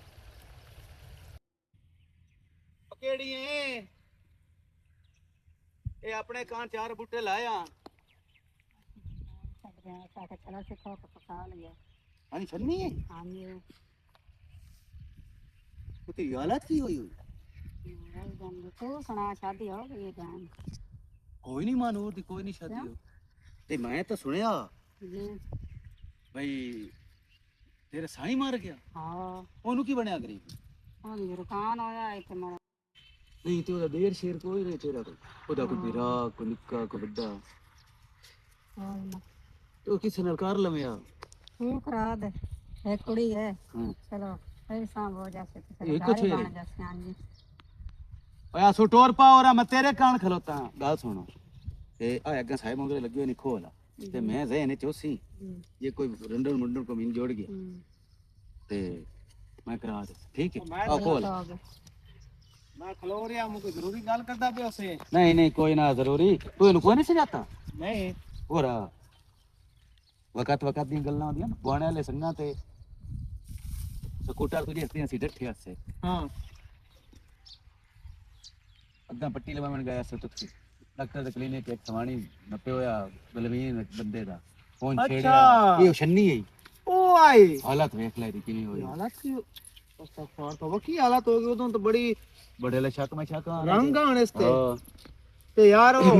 Speaker 4: ਕਿਹੜੀ ਏ ਇਹ ਆਪਣੇ ਕਾਂ ਚਾਰ ਬੂਟੇ ਲਾਇਆ ਹਾਂ ਛੰਨੀ ਹੈ ਤੇ ਹਾਲਤ ਕੀ ਹੋਈ ਕੋਈ ਨਹੀਂ ਮਾਨੂਰ ਦੀ ਕੋਈ ਨਹੀਂ ਸ਼ਾਦੀ ਹੋ ਤੇ ਮੈਂ ਤਾਂ ਸੁਣਿਆ ਬਈ ਤੇਰਾ ਸਾਈ ਮਾਰ ਗਿਆ ਉਹਨੂੰ ਕੀ ਬਣਿਆ ਗਰੀਬ ਨਹੀਂ ਤੇ ਉਹਦਾ ਦੇਰ ਸ਼ੇਰ ਕੋਈ ਨਹੀਂ ਤੇਰਾ ਕੋਈ ਉਹਦਾ ਕੋਈ ਵੀਰਾ ਕੋਈ ਨਿੱਕਾ ਕੋਈ ਵੱਡਾ ਤੇ ਉਹ ਕਿਸੇ ਨਾਲ ਕਰ ਲਵਿਆ
Speaker 5: ਕੁੜੀ ਹੈ
Speaker 4: ਹਾਂ
Speaker 5: ਚਲੋ ਇਹ ਸਾਂਭ ਹੋ ਜਾਸੇ
Speaker 4: ਇਹ ਕੁਛ ਓਏ ਸੋ ਟੋਰ ਪਾ ਔਰ ਮੈਂ ਤੇਰੇ ਕਾਨ ਖਲੋਤਾ ਹਾਂ। ਗੱਲ ਸੁਣੋ ਤੇ ਆ ਅੱਗਾ ਸਾਹਿਬ ਮੰਗਰੇ ਲੱਗੇ ਨਹੀਂ ਖੋਲਾ ਤੇ ਮੈਂ ਜ਼ਹਿਨ ਚੋਸੀ ਇਹ ਕੋਈ ਰੰਡਣ ਮੁੰਡਣ ਕੋ ਮੀਨ ਜੋੜ ਗਿਆ ਤੇ ਮੈਂ ਕਰਾ ਦੇ ਠੀਕ ਹੈ ਆ ਖੋਲ
Speaker 2: मैं खलो रहा हूं कोई जरूरी गल करदा पे उसे
Speaker 4: नहीं नहीं कोई ना जरूरी तू इनु कोई नहीं समझाता
Speaker 2: नहीं
Speaker 4: और वक्त दी गल्लां होंदियां बुआणे वाले संगा ते स्कूटर तुझे हस्ती हसी डठे हसे
Speaker 2: हां
Speaker 4: अद्धा पट्टी लवावन गया से तुझे डॉक्टर दे क्लिनिक एक सवाणी नपे होया बलवीन बंदे दा फोन छेड़िया ये छन्नी है
Speaker 2: ओ आई
Speaker 4: हालत देख ले दी किनी होई
Speaker 2: हालत की अस्तगफार तो की हालत होगी उदों तो बड़ी
Speaker 4: बड़े ले शक में शक
Speaker 2: रंग आने इसते
Speaker 4: हां
Speaker 2: ते यार ओ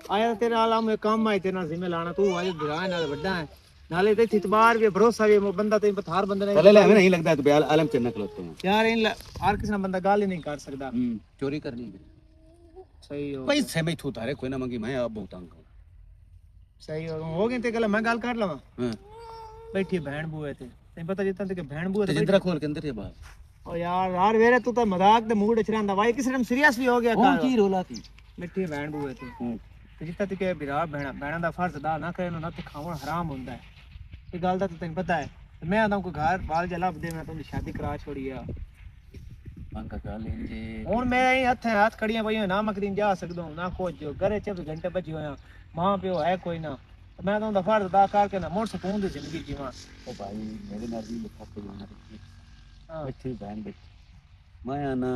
Speaker 2: आया तेरे नाल हम काम आए तेरे नाल जिम्मे लाना तू आज बिरा नाल बड़ा है नाले ते इतबार भी भरोसा भी बंदा ते पथार बंदे ने
Speaker 4: चले ले हमें नहीं लगता है तो बयाल आलम चन्ना खलोते हैं
Speaker 2: यार इन हर किसी ना बंदा गाल ही नहीं कर सकदा
Speaker 4: चोरी करनी
Speaker 2: सही हो
Speaker 4: पैसे में थू तारे कोई ना मंगी मैं अब बहुत तंग हूं
Speaker 2: सही हो गई ते गल मैं गाल कर लवा
Speaker 4: हां
Speaker 2: बैठी बहन बुए ते तैਨੂੰ पता जितना ते बहन बुए
Speaker 4: ते जिंदरा खोल के अंदर ये बात
Speaker 2: ओ यार वेरे तू तो मजाक दे मूड च रहंदा भाई किसी टाइम सीरियस भी हो गया
Speaker 4: कौन की रोला थी
Speaker 2: मिट्टी बहन बुए ते जितना ते के बिरा बहना दा फर्ज अदा ना करे ना ते खावण हराम हुंदा है ये गल दा तैਨੂੰ पता है मैं आदा कोई घर बाल जला दे मैं तुम शादी करा छोड़ी आ
Speaker 4: अंका का लेंगे
Speaker 2: हुन मैं यही हाथ खड़ियां पईयां ना मकदीन जा सकदो ना कुछ घरे 24 घंटे बची होया मां प्यो है कोई ना मैं तो फर्ज अदा करके ना मोर सुकून दी जिंदगी जीवां
Speaker 4: ओ भाई मेरे नाल भी लिखा के जाना अच्छी बहन बेटी मैं आना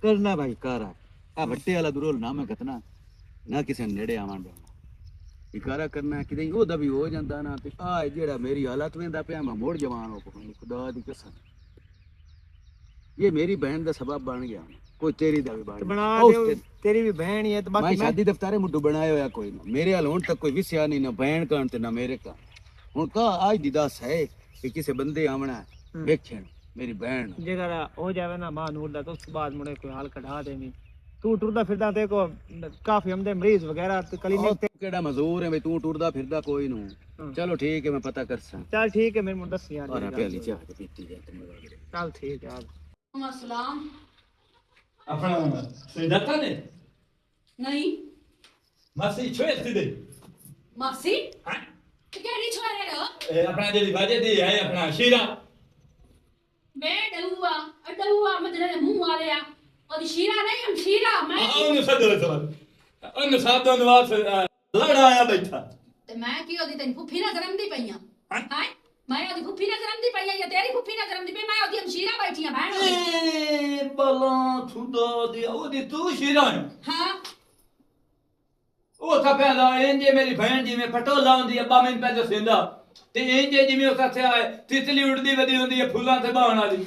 Speaker 4: करना भाई कर आ भट्टे वाला दुरोल ना मैं कतना ना किसी नेड़े आवन देना इकारा करना कि ओदा भी हो जांदा ना ते आ जेड़ा मेरी हालत वेंदा पिया मैं मोड़ जवान हो खुदा दी कसम ये मेरी बहन दा सबब बन गया कोई तेरी दा भी बन
Speaker 2: बना दे तेरी भी बहन ही है तो
Speaker 4: मैं
Speaker 2: बाकी
Speaker 4: शादी दफ्तारे मुड्डू बनाया होया कोई ना मेरे हाल हुन तक कोई विस्या नहीं ना बहन कान ते ना मेरे का हुन का आज दी दस है कि किसी बंदे आवना है वेखण मेरी बहन
Speaker 2: जेकर हो जावे ना मां नूर दा तो उस बाद मुड़े कोई हाल कढ़ा देनी तू टुरदा फिरदा ते को काफी हमदे मरीज वगैरह ते क्लिनिक ते
Speaker 4: केड़ा मजदूर है भाई तू टुरदा फिरदा कोई नु चलो ठीक है मैं पता कर सा
Speaker 2: चल ठीक है मेरे मुंडा दस यार
Speaker 4: और पहली चाह के पीती है तुम
Speaker 2: चल ठीक है
Speaker 3: अस्सलाम
Speaker 1: ਆਪਣਾ ਸਿੱਧਾ ਨੇ
Speaker 3: ਨਹੀਂ
Speaker 1: ਮਾਸੀ ਛੋਏ ਸਿੱਧੇ
Speaker 3: ਮਾਸੀ
Speaker 1: ਹਾਂ
Speaker 3: ਤੇ ਕਿਹੜੀ ਛੋਰੇ ਰੋ
Speaker 1: ਇਹ ਆਪਣਾ ਜਿਹੜੀ ਵਾਜੇ ਦੀ ਹੈ ਆਪਣਾ ਸ਼ੀਰਾ
Speaker 3: ਮੈਂ ਡਲੂਆ ਮਦਰੇ ਦੇ ਮੂੰਹ ਵਾਲਿਆ ਉਹਦੀ ਸ਼ੀਰਾ ਨਹੀਂ ਹਮ ਸ਼ੀਰਾ ਮੈਂ
Speaker 1: ਉਹਨੂੰ ਸੱਦੋ ਸਵਾਲ ਉਹਨੂੰ ਸਾਦੋਂ ਨਵਾਸ ਲੜਾਇਆ ਬੈਠਾ
Speaker 3: ਤੇ ਮੈਂ ਕੀ ਉਹਦੀ ਤੈਨੂੰ ਫੁੱਫੀ ਨਾ ਗਰਮ ਦੀ ਪਈਆਂ
Speaker 1: ਹਾਂ
Speaker 3: ਹਾਂ ਮੈਂ ਉਹਦੀ ਫੁੱਫੀ ਨਾ ਗਰਮ ਦੀ ਪਈਆਂ ਜਾਂ ਤੇਰੀ ਫੁੱਫੀ ਨਾ ਗਰਮ ਦੀ ਪਈ ਮੈਂ ਉਹਦੀ ਹਮਸ਼ੀਰਾ ਬੈਠੀਆਂ ਭੈਣ
Speaker 1: ਏ ਬਲਾ ਥੁਦਾ ਦੀ ਉਹਦੀ ਤੂੰ ਸ਼ੀਰਾ
Speaker 3: ਹਾਂ
Speaker 1: ਉਹ ਤਾਂ ਪਹਿਲਾਂ ਇੰਜੇ ਮੇਰੀ ਭੈਣ ਜਿਵੇਂ ਪਟੋਲਾ ਹੁੰਦੀ ਅੱਬਾ ਮੈਨੂੰ ਪਹਿਲਾਂ ਦੱਸਿੰਦਾ ਤੇ ਇੰਜੇ ਜਿਵੇਂ ਉਹ ਕੱਥਿਆ ਹੈ ਤਿਤਲੀ ਉੜਦੀ ਵਧੀ ਹੁੰਦੀ ਹੈ ਫੁੱਲਾਂ ਤੇ ਬਾਹਣ ਵਾਲੀ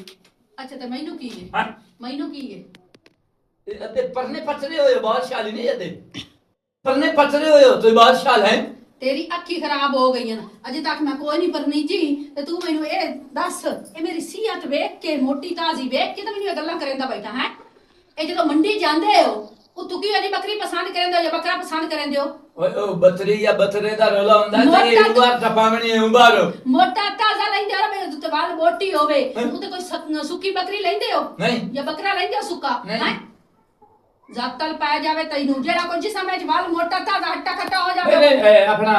Speaker 3: ਅੱਛਾ ਤੇ ਮੈਨੂੰ ਕੀ ਹੈ
Speaker 1: ਹਾਂ
Speaker 3: ਮੈਨੂੰ ਕੀ ਹੈ
Speaker 1: ਇਹ ਅੱਧੇ ਪਰਨੇ ਪੱਟਦੇ ਹੋਏ ਬਾਦਸ਼ਾਹ ਨਹੀਂ ਅੱਧੇ परने पचरे हुए हो तो बादशाह है
Speaker 3: ਤੇਰੀ ਅੱਖੀ ਖਰਾਬ ਹੋ ਗਈਆਂ ਅਜੇ ਤੱਕ ਮੈਂ ਕੋਈ ਨਹੀਂ ਪਰਨੀ ਜੀ ਤੇ ਤੂੰ ਮੈਨੂੰ ਇਹ ਦੱਸ ਇਹ ਮੇਰੀ ਸੀਹਤ ਵੇਖ ਕੇ ਮੋਟੀ ਤਾਜ਼ੀ ਵੇਖ ਕੇ ਤਾਂ ਮੈਨੂੰ ਇਹ ਗੱਲਾਂ ਕਰੇਂਦਾ ਬੈਠਾ ਹੈ ਇਹ ਜਦੋਂ ਮੰਡੀ ਜਾਂਦੇ ਹੋ ਉਹ ਤੂੰ ਕਿਉਂ ਨਹੀਂ ਬੱਕਰੀ ਪਸੰਦ ਕਰੇਂਦੇ ਹੋ ਜਾਂ ਬੱਕਰਾ ਪਸੰਦ ਕਰੇਂਦੇ ਹੋ
Speaker 1: ਉਹ ਬਤਰੀ ਜਾਂ ਬਤਰੇ ਦਾ ਰੋਲਾ ਹੁੰਦਾ ਤੇ ਇਹ ਉਬਾਰ ਟਪਾਵਣੀ ਹੈ ਉਬਾਰ
Speaker 3: ਮੋਟਾ ਤਾਜ਼ਾ ਲੈਂਦੇ ਹੋ ਮੇਰੇ ਤੇ ਵਾਲ ਮੋਟੀ ਹੋਵੇ ਤੂੰ ਤੇ ਕੋਈ ਸੁੱਕੀ ਬੱਕਰੀ ਲੈਂਦੇ ਹੋ
Speaker 1: ਨਹੀਂ
Speaker 3: ਜਾਂ ਬੱਕਰਾ ਲੈਂਦੇ ਹੋ ਸੁੱਕਾ ਹੈ ਜ਼ਾਤਲ ਪਾਇਆ ਜਾਵੇ ਤੈਨੂੰ ਜਿਹੜਾ ਕੋਈ ਜਿਸਮ ਵਿੱਚ ਵਾਲ ਮੋਟਾ ਤਾਜ਼ਾ ਹੱਟਾ ਖੱਟਾ ਹੋ ਜਾਵੇ
Speaker 1: ਮੇਰੇ ਆਪਣਾ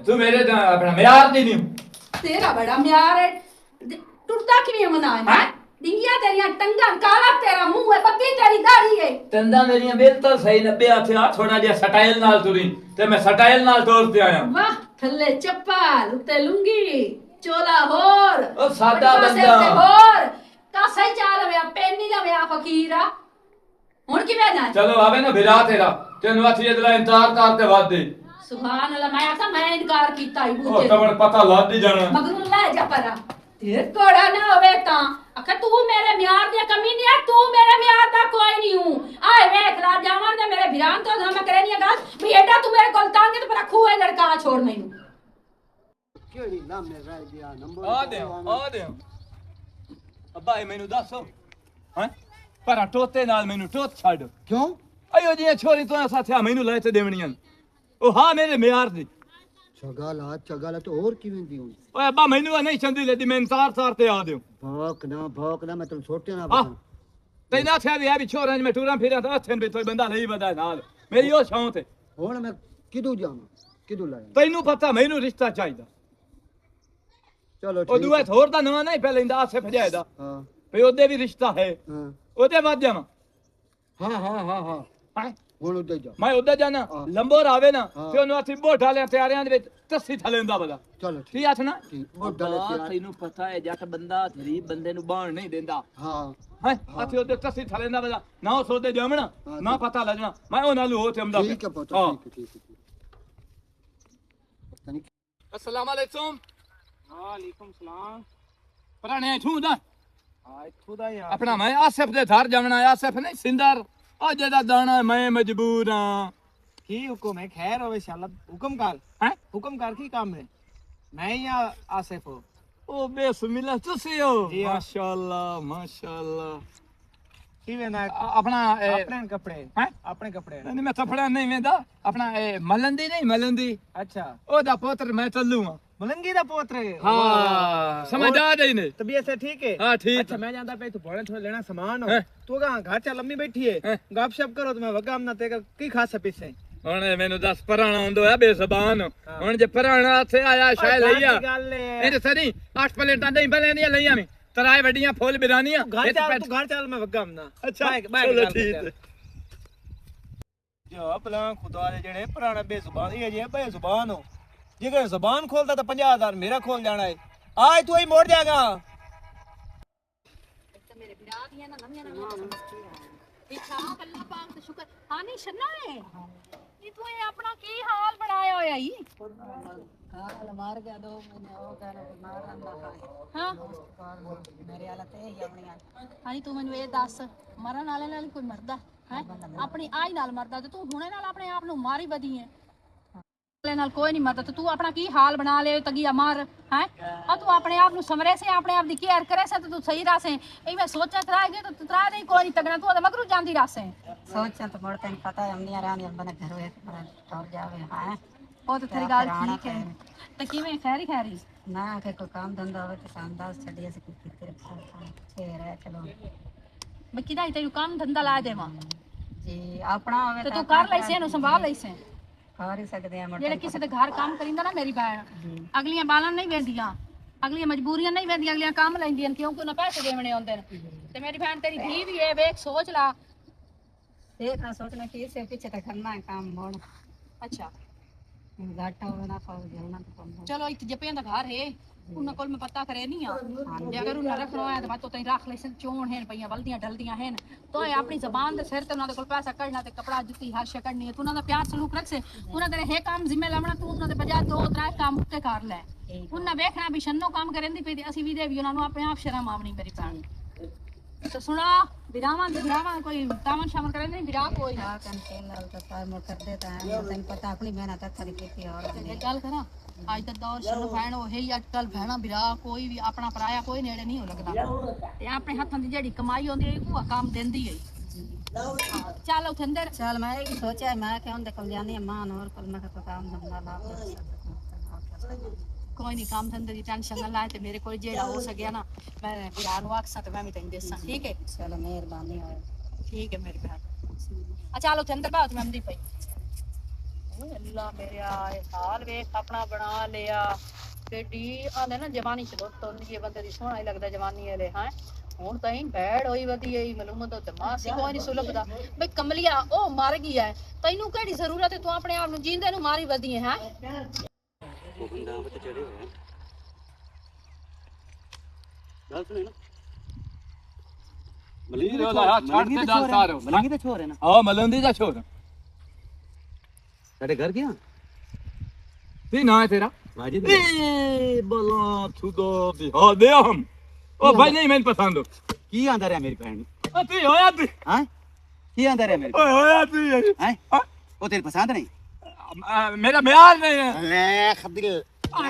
Speaker 1: ਤੂੰ ਮੇਰੇ ਦਾ ਆਪਣਾ ਮਿਆਰ ਦੀ ਨਹੀਂ
Speaker 3: ਤੇਰਾ ਬੜਾ ਮਿਆਰ ਹੈ ਟੁੱਟਦਾ ਕਿਵੇਂ ਮਨਾ ਹੈ ਡਿੰਗੀਆਂ ਤੇਰੀਆਂ ਟੰਗਾਂ ਕਾਲਾ ਤੇਰਾ ਮੂੰਹ ਹੈ ਬੱਤੀ ਤੇਰੀ ਦਾੜੀ ਹੈ
Speaker 1: ਤੰਦਾਂ ਮੇਰੀਆਂ ਬਿਲਕੁਲ ਸਹੀ 90 ਹੱਥ ਆ ਥੋੜਾ ਜਿਹਾ ਸਟਾਈਲ ਨਾਲ ਤੁਰੀ ਤੇ ਮੈਂ ਸਟਾਈਲ ਨਾਲ ਤੋਰ ਤੇ ਆਇਆ
Speaker 3: ਵਾਹ ਥੱਲੇ ਚੱਪਲ ਉੱਤੇ ਲੁੰਗੀ ਚੋਲਾ ਹੋਰ
Speaker 1: ਉਹ ਸਾਦਾ
Speaker 3: ਪਟਵਾ ਸਿਰ
Speaker 1: ਬੰਦਾ।
Speaker 3: ਤੇ ਹੋਰ ਕਾਸਾ ਹੀ ਚਾਲ ਵਿਆ ਪੈਨੀ ਲਵਿਆ ਫਕੀਰਾ ਹੁਣ ਕਿਵੇਂ ਨਾ
Speaker 1: ਚਲੋ ਆਵੇ ਨਾ ਵਿਰਾ ਤੇਰਾ ਤੈਨੂੰ ਆਥੀ ਇਹਦਾ ਇੰਤਜ਼ਾਰ ਕਰਦੇ ਵਾਦੇ
Speaker 3: ਸੁਭਾਨ ਅੱਲਾਹ ਮੈਂ ਤਾਂ ਮੈਂ ਇਨਕਾਰ ਕੀਤਾ ਹੀ
Speaker 1: ਉਹ
Speaker 3: ਬੂਤੇ
Speaker 1: ਤਮਣ ਪਤਾ ਲੱਗ ਹੀ ਜਾਣਾ
Speaker 3: ਮਗਰ ਲੈ ਜਾ ਪਰਾ ਤੇ ਕੋੜਾ ਨਾ ਹੋਵੇ ਤਾਂ ਅਖਾ ਤੂੰ ਮੇਰੇ ਮਿਆਰ ਦੀ ਕਮੀ ਨਹੀਂ ਹੈ ਤੂੰ ਮੇਰੇ ਮਿਆਰ ਦਾ ਕੋਈ ਨਹੀਂ ਹੂੰ ਆਏ ਵੇਖ ਲਾ ਜਾਵਣ ਦੇ ਮੇਰੇ ਵਿਰਾਨ ਤੋਂ ਮੈਂ ਕਰੇ ਨਹੀਂ ਗੱਲ ਵੀ ਐਡਾ ਤੂੰ ਮੇਰੇ ਕੋਲ ਤੰਗ ਤੇ ਪਰ ਖੂਏ ਲੜਕਾ ਛੋੜ ਮੈਨੂੰ
Speaker 2: ਕਿਹੜੀ ਲਾਮੇ ਰਹਿ ਗਿਆ ਨੰਬਰ
Speaker 1: ਆ ਦੇ ਅੱਬਾ ਇਹ ਮੈਨੂੰ ਦੱਸੋ ਹਾਂ ਪਰ ਟੋਤੇ ਨਾਲ ਮੈਨੂੰ ਟੋਤ ਛੱਡ
Speaker 2: ਕਿਉਂ
Speaker 1: ਅਯੋ ਜੀ ਛੋਰੀ ਤੋਂ ਸਾਥਿਆ ਮੈਨੂੰ ਲੈ ਤੇ ਦੇਵਣੀਆਂ ਉਹ ਹਾਂ ਮੇਰੇ ਮਿਆਰ ਦੀ
Speaker 2: ਚਗਾਲਾ ਤੇ ਹੋਰ ਕਿਵੇਂ ਦੀ ਹੁਣ
Speaker 1: ਓਏ ਅੱਬਾ ਮੈਨੂੰ ਨਹੀਂ ਚੰਦੀ ਲੈਦੀ ਮੈਂ ਸਾਰ ਤੇ ਆ ਦਿਓ
Speaker 2: ਭੌਕ ਨਾ ਮੈਂ ਤੈਨੂੰ ਛੋਟੇ ਨਾ
Speaker 1: ਆ ਤੈਨਾਂ ਥਿਆ ਵੀ ਆ ਵੀ ਛੋਰਾਂ ਚ ਮੈਂ ਟੂਰਾਂ ਫਿਰਾਂ ਤਾਂ ਹੱਥਾਂ ਵਿੱਚ ਬੰਦਾ ਲਈ ਵਦਾ ਨਾਲ ਮੇਰੀ ਉਹ ਸ਼ੌਂਕ ਹੈ
Speaker 2: ਹੁਣ ਮੈਂ ਕਿਦੋਂ ਜਾਵਾਂ ਕਿਦੋਂ ਲਾਇਆ
Speaker 1: ਤੈਨੂੰ ਪਤਾ ਮੈਨੂੰ ਰਿਸ਼ਤਾ ਚਾਹੀਦਾ
Speaker 2: ਚਲੋ
Speaker 1: ਉਹ ਦੂਏ ਹੋਰ ਦਾ ਨਵਾਂ ਨਹੀਂ ਪੈ ਲੈਂਦਾ ਆਸੇ ਭਜਾਏ ਦਾ
Speaker 2: ਹਾਂ
Speaker 1: ਵੀ ਉਹਦੇ ਵੀ ਰਿਸ਼ਤਾ ਹੈ
Speaker 2: ਹਾਂ
Speaker 1: ਉਹਦੇ ਵੱਧ ਜਾਵਾਂ
Speaker 2: ਹਾਂ
Speaker 1: ਹੈਂ?
Speaker 2: ਹੁਣ ਉੱਤੇ ਜਾ
Speaker 1: ਮੈਂ ਉੱਧਰ ਜਾਣਾ
Speaker 2: ਹਾਂ।
Speaker 1: ਲੰਬੋਰ ਆਵੇ ਨਾ
Speaker 2: ਹਾਂ।
Speaker 1: ਤੇ ਉਹਨੂੰ ਅਸੀਂ ਬੋਠਾ ਲਿਆ ਤਿਆਰਿਆਂ ਦੇ ਵਿੱਚ ਤੱਸੀ ਥਲੇਂਦਾ ਬਦਾ
Speaker 2: ਚਲੋ
Speaker 1: ਠੀਕ ਹੱਥ ਨਾ
Speaker 2: ਮੋਢਾ ਲੈ ਕੇ ਆ।
Speaker 1: ਤੈਨੂੰ ਪਤਾ ਹੈ ਜੱਟ ਬੰਦਾ ਗਰੀਬ ਬੰਦੇ ਨੂੰ ਬਾਣ ਨਹੀਂ ਦਿੰਦਾ
Speaker 2: ਹਾਂ
Speaker 1: ਹੈ ਅਸੀਂ ਉਹਦੇ ਤੱਸੀ ਥਲੇਂਦਾ ਬਦਾ ਨਾ ਉਹ ਸੋਦੇ ਜਾਵਣਾ
Speaker 2: ਹਾਂ,
Speaker 1: ਨਾ ਪਤਾ ਲੱਗਣਾ ਮੈਂ ਉਹਨਾਂ ਨੂੰ ਹੋ ਤੇ ਆਉਂਦਾ
Speaker 2: ਠੀਕ ਹੈ ਪੁੱਤ
Speaker 1: ਹਾਂ।
Speaker 2: ਠੀਕ ਹੈ ਪਤਾ ਨਹੀਂ
Speaker 1: अस्सलाम वालेकुम
Speaker 2: ਵਾਲੇਕੁਮ ਸਲਾਮ
Speaker 1: ਪੁਰਾਣੇ ਇਥੋਂ ਦਾ
Speaker 2: ਆ ਇੱਥੋਂ ਦਾ ਯਾਰ
Speaker 1: ਆਪਣਾ ਮੈਂ ਆਸਿਫ ਦੇ ਘਰ ਜਾਵਣਾ ਆਸਿਫ ਨਹੀਂ ਸਿੰਦਰ ਆ ਜਿਹਦਾ ਦਾਣਾ ਮੈਂ ਮਜਬੂਰ ਹਾਂ
Speaker 2: ਕੀ ਹੁਕਮ ਹੈ ਖੈਰ ਹੋਵੇ ਸ਼ਾਲਾ ਹੁਕਮ ਕਰ
Speaker 1: ਹੈ
Speaker 2: ਹੁਕਮ ਕਰ ਕੀ ਕੰਮ ਹੈ ਮੈਂ ਹੀ ਆਸਿਫ ਹੋ
Speaker 1: ਉਹ ਬਿਸਮਿਲ੍ਲਾ ਤੁਸੀਂ ਹੋ
Speaker 2: ਜੀ ਹਾਂ।
Speaker 1: ਮਾਸ਼ਾਅੱਲਾ
Speaker 2: ਕਿਵੇਂ ਨਾ
Speaker 1: ਆਪਣਾ
Speaker 2: ਆਪਣੇ ਕੱਪੜੇ
Speaker 1: ਹੈ
Speaker 2: ਆਪਣੇ ਕੱਪੜੇ
Speaker 1: ਨਹੀਂ ਮੈਂ ਥਫੜਾ ਨਹੀਂ ਵੇਂਦਾ ਆਪਣਾ ਮਲੰਦੀ ਨਹੀਂ ਮਲੰਦੀ
Speaker 2: ਅੱਛਾ
Speaker 1: ਉਹਦਾ ਪੁੱਤਰ ਮੈਂ ਚੱਲੂ ਹਾਂ
Speaker 2: ਮਲੰਗੀ ਦਾ ਪੁੱਤਰ ਹੈ
Speaker 1: ਹਾਂ ਸਮਝਦਾਰ ਹੀ ਨੇ
Speaker 2: ਤਬੀਅਤ ਸੇ ठीक है
Speaker 1: हाँ ठीक
Speaker 2: अच्छा मैं जानता पे तू भोले थोड़ा लेना सामान हो
Speaker 1: हैं?
Speaker 2: तू कहां घर चल लम्बी बैठी है
Speaker 1: हैं?
Speaker 2: गपशप करो तो मैं वगाम ना तेरा की खास पीछे
Speaker 1: ਹੁਣ ਮੈਨੂੰ ਦੱਸ ਪਰਾਣਾ ਹੁੰਦਾ ਹੈ ਬੇਜ਼ਬਾਨ ਹੁਣ ਜੇ ਪਰਾਣਾ ਇੱਥੇ ਆਇਆ ਸ਼ਾਇਦ ਲਈਆ ਇਹ ਤੇ ਸਰੀ 8 ਪਲੇਟਾਂ ਨਹੀਂ ਬਲੇ ਨਹੀਂ ਲਈਆਂ ਮੈਂ ਤਰਾਏ ਵੱਡੀਆਂ ਫੁੱਲ ਬਿਰਾਨੀਆਂ
Speaker 2: घर चल मैं वगाम ना
Speaker 1: ਅੱਛਾ
Speaker 2: चलो
Speaker 1: ਠੀਕ ਹੈ
Speaker 2: जो भला खुदा दे जेड़े पुराना बेजुबान ये जे बेजुबान हो जेकर जुबान खोलता तो 50,000 मेरा खोल जाना है आज तू ही मोड़ जाएगा
Speaker 3: ਮੇਰੇ ਵਿਰਾਹ ਦੀਆਂ ਨਾ ਨਵੀਆਂ ਇੱਛਾ ਅੱਲਾਹ ਪਾਕ ਦਾ ਸ਼ੁਕਰ ਹਾਂ ਨਹੀਂ ਛੰਨਾ ਹੈ ਇਹ ਤੂੰ ਇਹ ਆਪਣਾ ਕੀ ਹਾਲ ਬਣਾਇਆ ਹੋਇਆ ਈ
Speaker 5: हाल मार गया 2 महीने हो गए बीमार रहंदा है
Speaker 3: ਹਾਂ
Speaker 5: मेरे हालत है ही अपनी
Speaker 3: ਹਾਂਜੀ ਤੂੰ ਮੈਨੂੰ ਇਹ ਦੱਸ ਮਰਨ ਵਾਲੇ ਨਾਲ ਕੋਈ ਮਰਦਾ ਹੈ ਆਪਣੀ ਆਈ ਨਾਲ ਮਰਦਾ ਤੇ ਤੂੰ ਹੁਣੇ ਨਾਲ ਆਪਣੇ ਆਪ ਨੂੰ ਮਾਰੀ ਬਦੀ ਹੈ ਵਾਲੇ ਨਾਲ ਕੋਈ ਨਹੀਂ ਮਰਦਾ ਤੇ ਤੂੰ ਆਪਣਾ ਕੀ ਹਾਲ ਬਣਾ ਲਿਆ ਤਗੀਆ ਮਾਰ ਹੈ ਆ ਤੂੰ ਆਪਣੇ ਆਪ ਨੂੰ ਸਮਰੇ ਸੇ ਆਪਣੇ ਆਪ ਦੀ ਕੇਅਰ ਕਰੇ ਸੇ ਤੇ ਤੂੰ ਸਹੀ ਰਾਸੇ ਇਹ ਮੈਂ ਸੋਚਿਆ ਤਰਾ ਗਏ ਤਾਂ ਤਰਾ ਨਹੀਂ ਕੋਈ ਨਹੀਂ ਤਗਣਾ ਤੂੰ ਉਹਦੇ ਮਗਰੂ ਜਾਂਦੀ ਰਾਸੇ
Speaker 5: सोचा तो मोड़ तेन पता है हमनी रानी बने घर हुए ठहर जावे हां
Speaker 3: ਉਹ ਤਾਂ ਤੇਰੀ ਗੱਲ ਠੀਕ ਹੈ ਤੇ ਕਿਵੇਂ ਖੈਰੀ ਖੈਰੀ
Speaker 5: ना के कोई काम धंधा होवे तो शानदार छड़िए से की तेरे छे रहे चलो
Speaker 3: ਮੈਂ ਕਿਦਾਂ ਤੈਨੂੰ ਕੰਮ ਧੰਦਾ ਲਾ ਦੇਵਾਂ
Speaker 5: जी अपना होवे
Speaker 3: ਤੇ ਤੂੰ ਕਰ ਲੈ ਸੇ ਇਹਨੂੰ ਸੰਭਾਲ ਲੈ ਸੇ
Speaker 5: कर ही सकते हैं
Speaker 3: ਜਿਹੜੇ ਕਿਸੇ ਦੇ ਘਰ ਕੰਮ ਕਰਿੰਦਾ ਨਾ ਮੇਰੀ ਭੈਣ ਅਗਲੀਆਂ ਬਾਲਾਂ ਨਹੀਂ ਵੇਂਦੀਆਂ ਅਗਲੀਆਂ ਮਜਬੂਰੀਆਂ ਨਹੀਂ ਵੇਂਦੀਆਂ ਅਗਲੀਆਂ ਕੰਮ ਲੈਂਦੀਆਂ ਕਿਉਂਕਿ ਉਹਨਾਂ ਪੈਸੇ ਦੇਵਣੇ ਆਉਂਦੇ ਨੇ ਤੇ ਮੇਰੀ ਭੈਣ ਤੇਰੀ ਧੀ ਵੀ ਇਹ ਵੇਖ ਸੋਚ ਲਾ
Speaker 5: एक ना सोचना कि इससे पीछे तक करना है काम मोड़
Speaker 3: ਅੱਛਾ
Speaker 5: घाटा होवे ना पाओ जलना तो कम हो
Speaker 3: ਚਲੋ ਇੱਥੇ ਜੱਪਿਆਂ ਦਾ ਘਰ ਹੈ ਉਹਨਾਂ ਕੋਲ ਮੈਂ ਪਤਾ ਕਰੇ ਨਹੀਂ ਆ ਜੇ ਅਗਰ ਉਹਨਾਂ ਰੱਖਣਾ ਹੋਇਆ ਤਾਂ ਮੈਂ ਤੋਂ ਤੈਨੂੰ ਰੱਖ ਲੈ ਸਨ ਚੋਣ ਹਨ ਪਈਆਂ ਬਲਦੀਆਂ ਢਲਦੀਆਂ ਹਨ ਤੋ ਇਹ ਆਪਣੀ ਜ਼ਬਾਨ ਦੇ ਸਿਰ ਤੇ ਉਹਨਾਂ ਦੇ ਕੋਲ ਪੈਸਾ ਕੱਢਣਾ ਤੇ ਕਪੜਾ ਜੁੱਤੀ ਹਰ ਸ਼ੈ ਕੱਢਣੀ ਹੈ ਤੂੰ ਉਹਨਾਂ ਦਾ ਪਿਆਰ ਸਲੂਕ ਰੱਖ ਸੇ ਉਹਨਾਂ ਦੇ ਇਹ ਕੰਮ ਜ਼ਿੰਮੇ ਲਾਉਣਾ ਤੂੰ ਉਹਨਾਂ ਦੇ ਬਜਾ 2-3 ਕੰਮ ਉੱਤੇ ਕਰ ਲੈ ਉਹਨਾਂ ਵੇਖਣਾ ਵੀ ਸ਼ੰਨੋ ਕੰਮ ਕਰਨ ਦੀ ਪਈ ਤੇ ਅਸੀਂ ਵੀ ਦੇ ਵੀ ਉਹਨਾਂ ਨੂੰ ਆਪਣੇ ਆਪ ਸ਼ਰਮ ਆਵਣੀ ਮੇਰੀ ਭੈਣ ਤੇ ਸੁਣਾ ਵਿਰਾਵਾਂ ਕੋਈ ਤਾਮਨ ਸ਼ਾਮਨ ਕਰੇ ਨਹੀਂ ਵਿਰਾਹ ਕੋਈ
Speaker 5: ਆ ਕੰਟੇਨ ਨਾਲ ਤਾਂ ਪਰ ਮੋ ਕਰਦੇ ਤਾਂ ਹੈ ਤੈਨੂੰ ਪਤਾ ਆਪਣੀ ਮਿਹਨਤ ਹੱਥਾਂ ਦੀ ਕੀਤੀ ਹੋਰ
Speaker 3: ਇਹ ਗੱਲ ਕਰਾਂ ਅੱਜ ਦਾ ਦੌਰ ਸ਼ਰਨ ਭੈਣ ਉਹ ਹੀ ਅੱਜ ਕੱਲ ਭੈਣਾ ਵਿਰਾਹ ਕੋਈ ਵੀ ਆਪਣਾ ਪਰਾਇਆ ਕੋਈ ਨੇੜੇ ਨਹੀਂ ਹੋ ਲੱਗਦਾ ਤੇ ਆਪਣੇ ਹੱਥਾਂ ਦੀ ਜਿਹੜੀ ਕਮਾਈ ਹੁੰਦੀ ਹੈ ਉਹ ਕੰਮ ਦਿੰਦੀ ਹੈ ਚੱਲ ਉੱਥੇ ਅੰਦਰ
Speaker 5: ਚੱਲ ਮੈਂ ਇਹ ਸੋਚਿਆ ਮੈਂ ਕਿ ਉਹਦੇ ਕੋਲ ਜਾਣੀ ਮਾਂ ਹੋਰ ਕੋਲ ਮੈਂ ਕਿਹਾ ਕੰਮ ਧੰਦਾ ਲਾ
Speaker 3: ਕੋਈ ਨਹੀਂ ਕੰਮ ਧੰਦੇ ਦੀ ਟੈਨਸ਼ਨ ਨਾ ਲੈ ਤੇ ਮੇਰੇ ਕੋਲ ਜਿਹੜਾ ਹੋ ਸਕਿਆ ਨਾ ਮੈਂ ਵਿਰਾਹ ਨੂੰ ਆਖਸਾਂ ਤੇ ਮੈਂ ਵੀ ਤੈਨੂੰ ਦੱਸਾਂ ਠੀਕ ਹੈ
Speaker 5: ਚਲ ਮਿਹਰਬਾਨੀ ਹੋਏ
Speaker 3: ਠੀਕ ਹੈ ਮੇਰੇ ਭੈਣ ਚੱਲ ਉੱਥੇ ਅੰਦਰ ਬਾਤ ਮੈਂ ਆਉਂਦੀ ਪਈ ਓਏ ਅੱਲਾ ਮੇਰਾ ਇਹ ਹਾਲ ਵੇਖ ਆਪਣਾ ਬਣਾ ਲਿਆ ਕਿੱਡੀ ਆਲੇ ਨਾ ਜਵਾਨੀ ਚ ਲੁੱਟ ਹੁੰਦੀ ਹੈ ਬੰਦੇ ਦੀ ਸੋਹਣਾ ਹੀ ਲੱਗਦਾ ਜਵਾਨੀ ਵਾਲੇ ਹੈ ਹੁਣ ਤਾਂ ਹੀ ਬੈੜ ਹੋਈ ਵਧੀਆ ਹੀ ਮਲੂਮਤ ਤੇ ਮਾਸੀ ਕੋਈ ਨਹੀਂ ਸੁਲਭਦਾ ਬਈ ਕਮਲੀਆ ਉਹ ਮਰ ਗਈ ਹੈ ਤੈਨੂੰ ਕਿਹੜੀ ਜ਼ਰੂਰਤ ਹੈ ਤੂੰ ਆਪਣੇ ਆਪ ਨੂੰ ਜੀਂਦੇ ਨੂੰ ਮਾਰੀ ਵਧੀ ਹੈ
Speaker 4: ਉਹ ਬੰਦਾ ਆਪ ਤੇ ਚੜੇ ਹੋਇਆ ਗੱਲ ਸੁਣੇ ਨਾ
Speaker 1: ਮਲੀਰ ਉਹਦਾ ਛੱਡ ਤੇ ਦਲ ਸਾਰੋ
Speaker 4: ਮਲੰਗੀ ਦਾ ਛੋਰ ਹੈ ਨਾ
Speaker 1: ਆ ਮਲੰਦੀ ਦਾ ਛੋਰ
Speaker 4: ਸਾਡੇ ਘਰ ਗਿਆ
Speaker 1: ਕੀ ਨਾਂ ਹੈ ਤੇਰਾ
Speaker 4: ਵਾਜਿਦ
Speaker 1: ਏ ਬਲਾ ਥੁਦੋ ਦੀ ਹਾਂ ਦੇ ਹਮ ਉਹ ਭਾਈ ਨਹੀਂ ਮੈਨੂੰ ਪਸੰਦ
Speaker 4: ਕੀ ਆਂਦਾ ਰਿਹਾ ਮੇਰੀ ਭੈਣ ਨੂੰ
Speaker 1: ਉਹ ਤੀ ਹੋਇਆ ਤੀ
Speaker 4: ਹਾਂ ਕੀ ਆਂਦਾ ਰਿਹਾ ਮੇਰੀ
Speaker 1: ਓਏ ਹੋਇਆ ਤੀ
Speaker 4: ਹੈ ਉਹ ਤੇਰੀ ਪਸੰਦ ਨਹੀਂ
Speaker 1: ਮੇਰਾ ਮਿਆਰ ਨਹੀਂ ਹੈ
Speaker 4: ਲੈ ਖਬਰ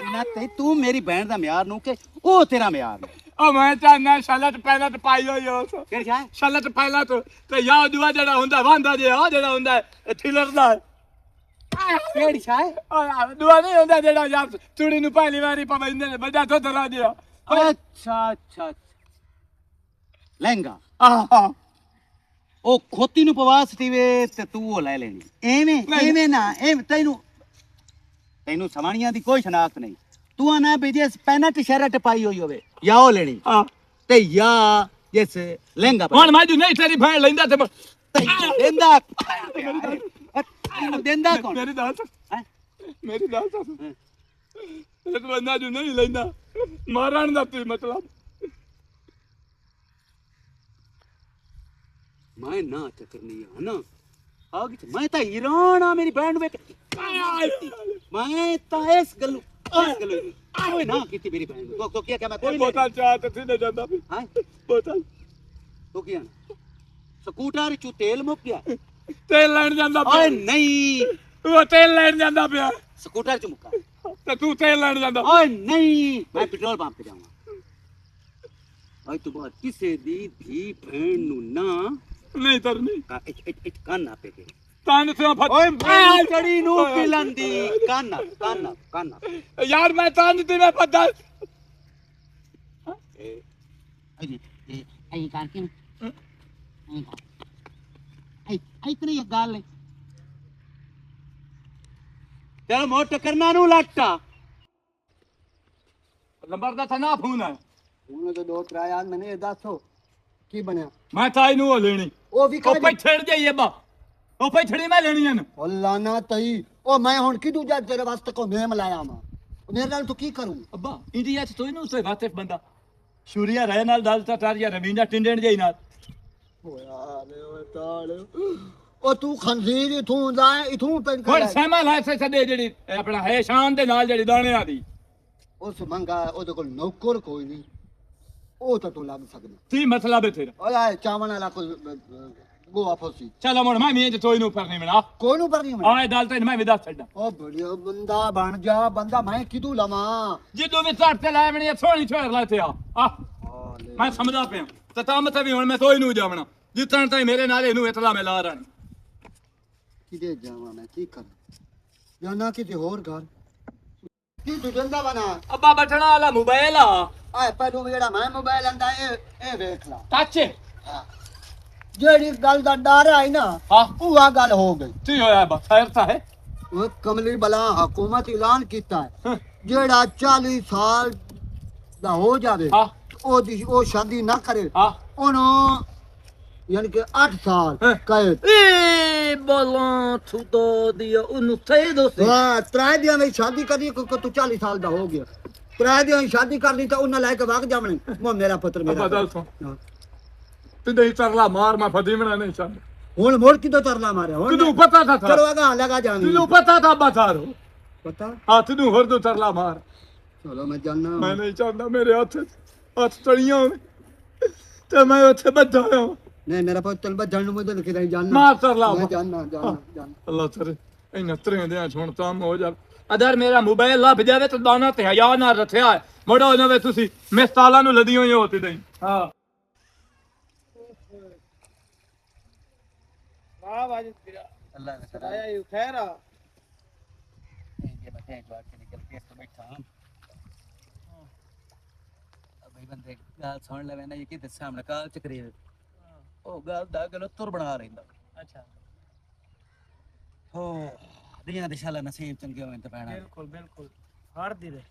Speaker 4: ਨਾ ਤੇ ਤੂੰ ਮੇਰੀ ਭੈਣ ਦਾ ਮਿਆਰ ਨੂੰ ਕਿ ਉਹ ਤੇਰਾ ਮਿਆਰ ਨੂੰ
Speaker 1: ਉਹ ਮੈਂ ਚਾਹਨਾ ਸ਼ਲਤ ਪਹਿਲਾਂ ਤੇ ਪਾਈ ਹੋਈ ਉਸ
Speaker 4: ਕਿਹੜੀ ਛਾ
Speaker 1: ਸ਼ਲਤ ਪਹਿਲਾਂ ਤੇ ਯਾ ਦੁਆ ਜਿਹੜਾ ਹੁੰਦਾ ਵਾਂਦਾ ਜੇ ਆ ਜਿਹੜਾ ਹੁੰਦਾ ਥਿਲਰ ਦਾ
Speaker 4: ਕਿਹੜੀ ਛਾ
Speaker 1: ਦੁਆ ਨਹੀਂ ਹੁੰਦਾ ਜਿਹੜਾ ਯਾਰ ਚੂੜੀ ਨੂੰ ਪਹਿਲੀ ਵਾਰੀ ਪਵੈਂਦੇ ਨੇ ਵੱਡਾ ਦੁੱਧ ਲਾ ਦਿਆ
Speaker 4: ਅੱਛਾ ਲਹਿੰਗਾ
Speaker 1: ਆਹ
Speaker 4: ਉਹ ਖੋਤੀ ਨੂੰ ਪਵਾ ਸਟੀਵੇ ਤੇ ਤੂੰ ਉਹ ਲੈ ਲੈਣੀ ਐਵੇਂ ਨਾ ਐਵੇਂ ਤੈਨੂੰ ਸਵਾਣੀਆਂ ਦੀ ਕੋਈ ਸ਼ਨਾਖਤ ਨਹੀਂ ਤੂੰ ਆਣਾ ਵੀ ਜੇ ਪੈਨਟ ਸ਼ਰਟ ਪਾਈ ਹੋਈ ਹੋਵੇ ਜਾਂ ਉਹ ਲੈਣੀ ਤੇ ਜਾਂ ਜਿਸ ਲਹਿੰਗਾ
Speaker 1: ਹੁਣ ਮੈਂ ਨਹੀਂ ਤੇਰੀ ਭੈਣ ਲੈਂਦਾ ਤੇ
Speaker 4: ਦਿੰਦਾ ਦਿੰਦਾ ਕੌਣ
Speaker 1: ਮੇਰੀ ਦਾਲ
Speaker 4: ਹੈਂ?
Speaker 1: ਮੇਰੀ ਦਾਲ ਇਹ ਬੰਦਾ ਜੋ ਨਹੀਂ ਲੈਂਦਾ ਮਾਰਨ ਦਾ ਕੀ ਮਤਲਬ
Speaker 4: ਮੈਂ ਨਾ ਚੱਕਰਨੀ ਆ ਨਾ ਆਗ ਮੈਂ ਤਾਂ ਹੀਰਾਨ ਆ ਮੇਰੀ ਭੈਣ ਨੂੰ ਵੇਖ ਮੈਂ ਤਾਂ ਇਸ ਗੱਲੋਂ ਕੋਈ ਨਾ ਕੀਤੀ ਮੇਰੀ ਭੈਣ ਨੂੰ ਤੋ ਕੀ ਮੈਂ ਕੋਈ
Speaker 1: ਬੋਤਲ ਚਾਹ ਤੇ ਸਿੱਧੇ ਜਾਂਦਾ ਵੀ
Speaker 4: ਹਾਂ
Speaker 1: ਬੋਤਲ
Speaker 4: ਤੋ ਕੀ ਸਕੂਟਰ ਚ ਤੇਲ ਮੁੱਕ ਗਿਆ
Speaker 1: ਤੇਲ ਲੈਣ ਜਾਂਦਾ
Speaker 4: ਓਏ ਨਹੀਂ
Speaker 1: ਉਹ ਤੇਲ ਲੈਣ ਜਾਂਦਾ ਪਿਆ
Speaker 4: ਸਕੂਟਰ ਚ ਮੁੱਕਾ
Speaker 1: ਤੇ ਤੂੰ ਤੇਲ ਲੈਣ ਜਾਂਦਾ
Speaker 4: ਓਏ ਨਹੀਂ ਮੈਂ ਪੈਟਰੋਲ ਪੰਪ ਤੇ ਜਾਵਾਂ ਅੱਜ ਤੋਂ ਬਾਅਦ ਕਿਸੇ ਦੀ ਧੀ ਭੈਣ ਨੂੰ ਨਾ
Speaker 1: ਨਹੀਂ ਤਰਨੀ
Speaker 4: ਕੰਨ ਆਪੇ ਕੇ
Speaker 1: ਤਨ ਤੇ
Speaker 4: ਓਏ ਮੈਂ ਚੜੀ ਨੂੰ ਪਿਲੰਦੀ ਕੰਨ
Speaker 1: ਯਾਰ ਮੈਂ ਤਨ ਤੇ ਮੈਂ ਪਤਾ
Speaker 4: ਆਈ ਕਰਕੇ ਆਈ ਤੇਰੀ ਗੱਲ ਨਹੀਂ ਤੇਰਾ ਮੋਟ ਕਰਨਾ ਨੂੰ ਲੱਟਾ
Speaker 1: ਨੰਬਰ ਦਾ ਥਾ ਫੋਨ ਹੈ
Speaker 2: ਉਹਨੇ ਤਾਂ ਦੋ ਕਰਾਇਆ ਮੈਨੇ ਇਹ ਦੱਸੋ ਕੀ ਬਣਿਆ
Speaker 1: ਮੈਂ ਤਾਈ ਨੂੰ ਉਹ ਲੈਣੀ
Speaker 2: ਉਹ ਵੀ
Speaker 1: ਉਹ ਪੈਠੜ ਜਾਈਏ ਬਾ ਉਹ ਪੈਠੜੀ ਮੈਂ ਲੈਣੀਆਂ ਨੇ
Speaker 2: ਉਹ ਲਾਨਾ ਤਈ ਉਹ ਮੈਂ ਹੁਣ ਕਿਦੂ ਜਾ ਤੇਰੇ ਵਾਸਤੇ ਕੋ ਨੇਮ ਲਾਇਆ ਮਾ ਮੇਰੇ ਨਾਲ ਤੂੰ ਕੀ ਕਰੂੰ
Speaker 1: ਅੱਬਾ ਇੰਡੀਆ ਚ ਤੋਈ ਨੂੰ ਉਸੇ ਵਾਤਫ ਬੰਦਾ ਸ਼ੂਰੀਆ ਰਹਿ ਨਾਲ ਦਲ ਤਾਰੀਆ ਰਵੀਂਦਾ ਟਿੰਡਣ ਜਾਈ ਨਾਲ
Speaker 2: ਓ ਯਾਰ ਓਏ ਤਾਲ ਉਹ ਤੂੰ ਖੰਜ਼ੀਰ ਇਥੋਂ ਦਾ ਇਥੋਂ ਪੈਨ
Speaker 1: ਹੁਣ
Speaker 2: ਕਰ
Speaker 1: ਸਹਿਮਾ ਲਾਇ ਸੇ ਛੱਡੇ ਜਿਹੜੀ ਆਪਣਾ ਹੈ ਸ਼ਾਨ ਦੇ ਨਾਲ ਜਿਹੜੀ ਦਾਣਿਆਂ ਦੀ
Speaker 2: ਉਸ ਮੰਗਾ ਉਹਦੇ ਕੋਲ ਨੌਕਰ ਕੋਈ ਨਹੀਂ ਉਹ ਤਾਂ ਤੂੰ ਲੱਗ ਸਕਦਾ
Speaker 1: ਕੀ ਮਤਲਬ ਹੈ ਤੇਰਾ
Speaker 2: ਓਏ ਚਾਵਣ ਵਾਲਾ ਕੋਈ ਗੋਆ ਫੋਸੀ
Speaker 1: ਚਲੋ ਹੁਣ ਮੈਂ ਮੀਂਹ ਚ ਤੋਈ ਨੂੰ ਕਰਨੀ ਬਣਾ
Speaker 2: ਕੋਈ ਨੂੰ ਕਰਨੀ ਮੈਂ
Speaker 1: ਆਏ ਦਲ ਤੇ ਮੈਂ ਵੀ ਦੱਸ ਛੱਡਾਂ
Speaker 2: ਉਹ ਬੜਿਆ ਬੰਦਾ ਬਣ ਜਾ ਬੰਦਾ ਮੈਂ ਕਿਦੂ ਲਵਾਂ
Speaker 1: ਜਿੱਦੋਂ ਵੀ ਸੱਟ ਤੇ ਲਾਇਆ ਬਣੀ ਸੋਹਣੀ ਛੇੜ ਲਾ ਤੇ ਆ ਮੈਂ ਸਮਝਦਾ ਪਿਆ ਤੇ ਤਾਂ ਮਤ ਵੀ ਹੁਣ ਮੈਂ ਤੋਈ ਨੂੰ ਜਾਵਣਾ ਜਿੱਤਣ ਤਾਈ ਮੇਰੇ ਨਾਲ ਇਹਨੂੰ ਇਤਲਾ ਮੈਂ ਲਾ ਰਾਣੀ
Speaker 2: ਕਿਦੇ ਜਾਵਾਂ ਮੈਂ ਕੀ ਕਰਾਂ ਜਾਣਾ ਕਿਤੇ ਹੋਰ ਘਰ ਕੀ ਤੂੰ ਦੰਦਾ ਬਣਾ
Speaker 1: ਅੱਬਾ ਬਟਣਾ ਵਾਲਾ ਮੋਬਾਈਲ ਆ
Speaker 2: ਆਏ ਪਹਿਲੋਂ ਜਿਹੜਾ ਮੈਂ ਮੋਬਾਈਲ ਆਂਦਾ ਇਹ ਵੇਖ ਲਾ
Speaker 1: ਟੱਚ
Speaker 2: ਜਿਹੜੀ ਗੱਲ ਦਾ ਡਰ ਆਈ ਨਾ
Speaker 1: ਹਾਂ
Speaker 2: ਉਹ ਆ ਗੱਲ ਹੋ ਗਈ
Speaker 1: ਕੀ ਹੋਇਆ ਬਸ ਖੈਰ ਤਾਂ ਹੈ
Speaker 2: ਉਹ ਕਮਲੀ ਬਲਾ ਹਕੂਮਤ ਐਲਾਨ ਕੀਤਾ ਹੈ ਜਿਹੜਾ 40 ਸਾਲ ਦਾ ਹੋ ਜਾਵੇ
Speaker 1: ਹਾਂ
Speaker 2: ਉਹ ਸ਼ਾਦੀ ਨਾ ਕਰੇ
Speaker 1: ਹਾਂ
Speaker 2: ਉਹਨੂੰ ਯਾਨੀ ਕਿ 8 ਸਾਲ ਕੈਦ
Speaker 1: ਏ ਬੋਲਾਂ ਥੁਦੋ ਦੀ ਉਹਨੂੰ ਸਹੀ ਦੋਸੀ
Speaker 2: ਵਾਹ ਤਰਾਇ ਦੀਆਂ ਵਿੱਚ ਸ਼ਾਦੀ ਕਰੀ ਤੂੰ 40 ਸਾਲ ਦਾ ਹੋ ਗਿਆ ਤਰਾਇ ਦੀਆਂ ਸ਼ਾਦੀ ਕਰਨੀ ਤਾਂ ਉਹਨਾਂ ਲੈ ਕੇ ਵਗ ਜਾਵਣੇ ਉਹ ਮੇਰਾ ਪੁੱਤਰ ਮੇਰਾ
Speaker 1: ਬਦਲ ਤੋਂ ਤੇ ਨਹੀਂ ਤਰਲਾ ਮਾਰ ਮੈਂ ਫਦੀਮਣਾ ਨਹੀਂ ਚਾਹ
Speaker 2: ਹੁਣ ਮੋੜ ਕਿਦੋਂ ਤਰਲਾ ਮਾਰਿਆ ਹੁਣ
Speaker 1: ਤੈਨੂੰ ਪਤਾ ਥਾ
Speaker 2: ਚਲੋ ਅਗਾ ਲਗਾ ਜਾਣੀ
Speaker 1: ਤੈਨੂੰ ਪਤਾ ਥਾ ਬਸਾਰੋ
Speaker 2: ਪਤਾ
Speaker 1: ਹੱਥ ਨੂੰ ਹੋਰ ਦੋ ਤਰਲਾ ਮਾਰ
Speaker 2: ਚਲੋ ਮੈਂ ਜਾਣਾ
Speaker 1: ਮੈਂ ਨਹੀਂ ਚਾਹੁੰਦਾ ਮੇਰੇ ਹੱਥ ਤੜੀਆਂ ਹੋਣ ਤੇ ਮੈਂ ਉੱਥੇ ਬੱਝਾ ਹਾਂ
Speaker 2: नहीं मेरा पुत चल बस जानू मुझे लिख रही जानना
Speaker 1: मार तर ला
Speaker 2: मैं जानना जानना
Speaker 1: ਅੱਲਾ ਤੇਰੇ ਇਹਨਾਂ ਤਰ੍ਹਾਂ ਹੁਣ ਤਾਂ ਹੋ ਜਾ ਅਦਰ ਮੇਰਾ ਮੋਬਾਈਲ ਲੱਭ ਜਾਵੇ ਤਾਂ ਦਾਣਾ ਤੇ ਹਯਾ ਨਾ ਰੱਖਿਆ ਮੋੜੋ ਨਵੇਂ ਤੁਸੀਂ ਮਿਸਤਾਲਾਂ ਨੂੰ ਲਦੀਆਂ ਹੋਈ ਹੋਤੀ ਨਹੀਂ ਹਾਂ
Speaker 2: वाह वाजिद फिरा
Speaker 4: अल्लाह ने
Speaker 2: सदाया यू खैरा
Speaker 4: ये बते जो आके निकल के तो बैठा हम अब भाई बंदे गाल सुन लेवे ना ये कि सामने काल चक्री ओ गाल दा गलो तुर बना रहिंदा
Speaker 2: अच्छा
Speaker 4: हो दियां दिशाला नसीब चंगे होवे ते पैना
Speaker 2: बिल्कुल बिल्कुल हार दी रे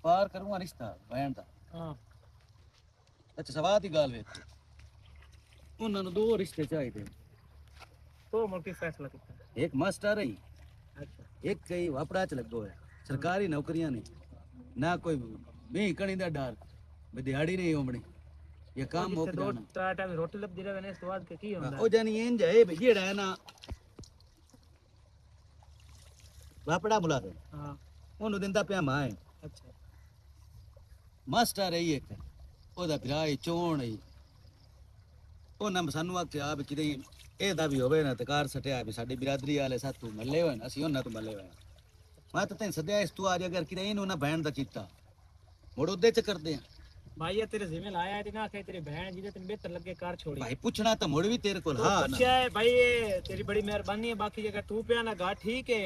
Speaker 4: पार करूंगा रिश्ता बहन दा
Speaker 2: हां
Speaker 4: अच्छा सवाद ही गाल वेख ਉਹਨਾਂ ਨੂੰ ਦੋ ਰਿਸ਼ਤੇ ਚਾਹੀਦੇ
Speaker 2: तो मोटी फैसला किया
Speaker 4: एक मास्टर है
Speaker 2: अच्छा
Speaker 4: एक कई वापड़ा च लगो है सरकारी नौकरियां ने ना कोई नहीं कणी दा डर बे दिहाड़ी नहीं होमणी ये काम मुक
Speaker 2: दो
Speaker 4: जाना
Speaker 2: त्रै टाइम रोटी लबदी रहे ने इस बाद के की होंदा
Speaker 4: ओ जानी इंज है भई जेड़ा है ना वापड़ा बुला दे
Speaker 2: हां
Speaker 4: ਉਹਨੂੰ ਦਿੰਦਾ ਪਿਆ ਮਾਂ ਹੈ
Speaker 2: अच्छा
Speaker 4: ਮਾਸਟਰ ਹੈ ਇੱਕ ਉਹਦਾ ਭਰਾ ਹੈ ਚੋਣ ਹੈ ਉਹਨਾਂ ਸਾਨੂੰ ਆਖਿਆ ਵੀ ਕਿਤੇ ਇਹਦਾ ਵੀ ਹੋਵੇ ਨਾ ਤੇ ਕਾਰ ਸਟਿਆ ਵੀ ਸਾਡੀ ਬਰਾਦਰੀ ਵਾਲੇ ਸਾਥੋਂ ਮੱਲੇ ਹੋਏ ਨਾ ਅਸੀਂ ਉਹਨਾਂ ਤੋਂ ਮੱਲੇ ਹੋਏ ਮੈਂ ਤਾਂ ਤੈਨੂੰ ਸੱਦਿਆ ਇਸ ਤੋਂ ਆ ਜਾ ਅਗਰ ਕਿਤੇ ਇਹਨੂੰ ਨਾ ਬਹਿਣ ਦਾ ਕੀਤਾ ਮੁੜ ਉਹਦੇ ਚ ਕਰਦੇ ਆ
Speaker 2: भाई ये तेरे जिम्मे लाया है ना के तेरी बहन जी ने तेन बेहतर लगे कार छोड़ी
Speaker 4: ਭਾਈ ਪੁੱਛਣਾ ਤਾਂ ਮੁੜ ਵੀ ਤੇਰੇ ਕੋਲ ਹਾਂ ਨਾ
Speaker 2: अच्छा है भाई ये तेरी बड़ी मेहरबानी है बाकी जगह तू पे ना गा ठीक है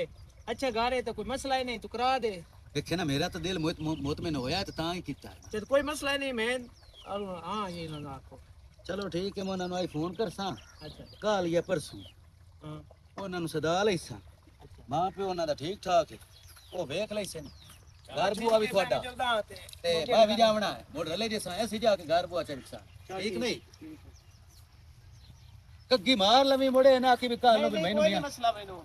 Speaker 2: अच्छा गा रहे तो कोई मसला ही नहीं तू करा दे
Speaker 4: ਦੇਖੇ ਨਾ ਮੇਰਾ ਤਾਂ ਦਿਲ ਮੁਤਮਿਨ ਹੋਇਆ ਤੇ ਤਾਂ ਹੀ ਕੀਤਾ
Speaker 2: चल कोई मसला ही नहीं मैं हां ये ना आखो
Speaker 4: ਚਲੋ ਠੀਕ ਹੈ ਮੈਂ ਉਹਨਾਂ ਨੂੰ ਆਈ ਫੋਨ ਕਰਸਾਂ
Speaker 2: अच्छा
Speaker 4: ਕੱਲ ਜਾਂ ਪਰਸੋਂ
Speaker 2: हां
Speaker 4: ਉਹਨਾਂ ਨੂੰ ਸਦਾ ਲਈਸਾਂ ਮਾਂ ਪਿਓ ਉਹਨਾਂ ਦਾ ਠੀਕ ਠਾਕ ਹੈ ਉਹ ਵੇਖ ਲਈਸੇ ਘਰ ਬੂਆ ਵੀ ਤੁਹਾਡਾ ਤੇ ਮੈਂ ਵੀ ਜਾਵਣਾ ਹੈ ਮੋੜ ਰਲੇ ਜੇ ਸਾਂ ਅਸੀਂ ਜਾ ਕੇ ਘਰ ਬੂਆ ਚੜਕਸਾਂ ਠੀਕ ਨਹੀਂ ਕੱਗੀ ਮਾਰ ਲਵੀ ਮੋੜੇ ਨਾ ਕਿ ਵੀ ਕੱਲ ਨੂੰ ਵੀ ਮੈਨੂੰ
Speaker 2: कोई
Speaker 4: ਨਹੀਂ
Speaker 2: मसला मैनू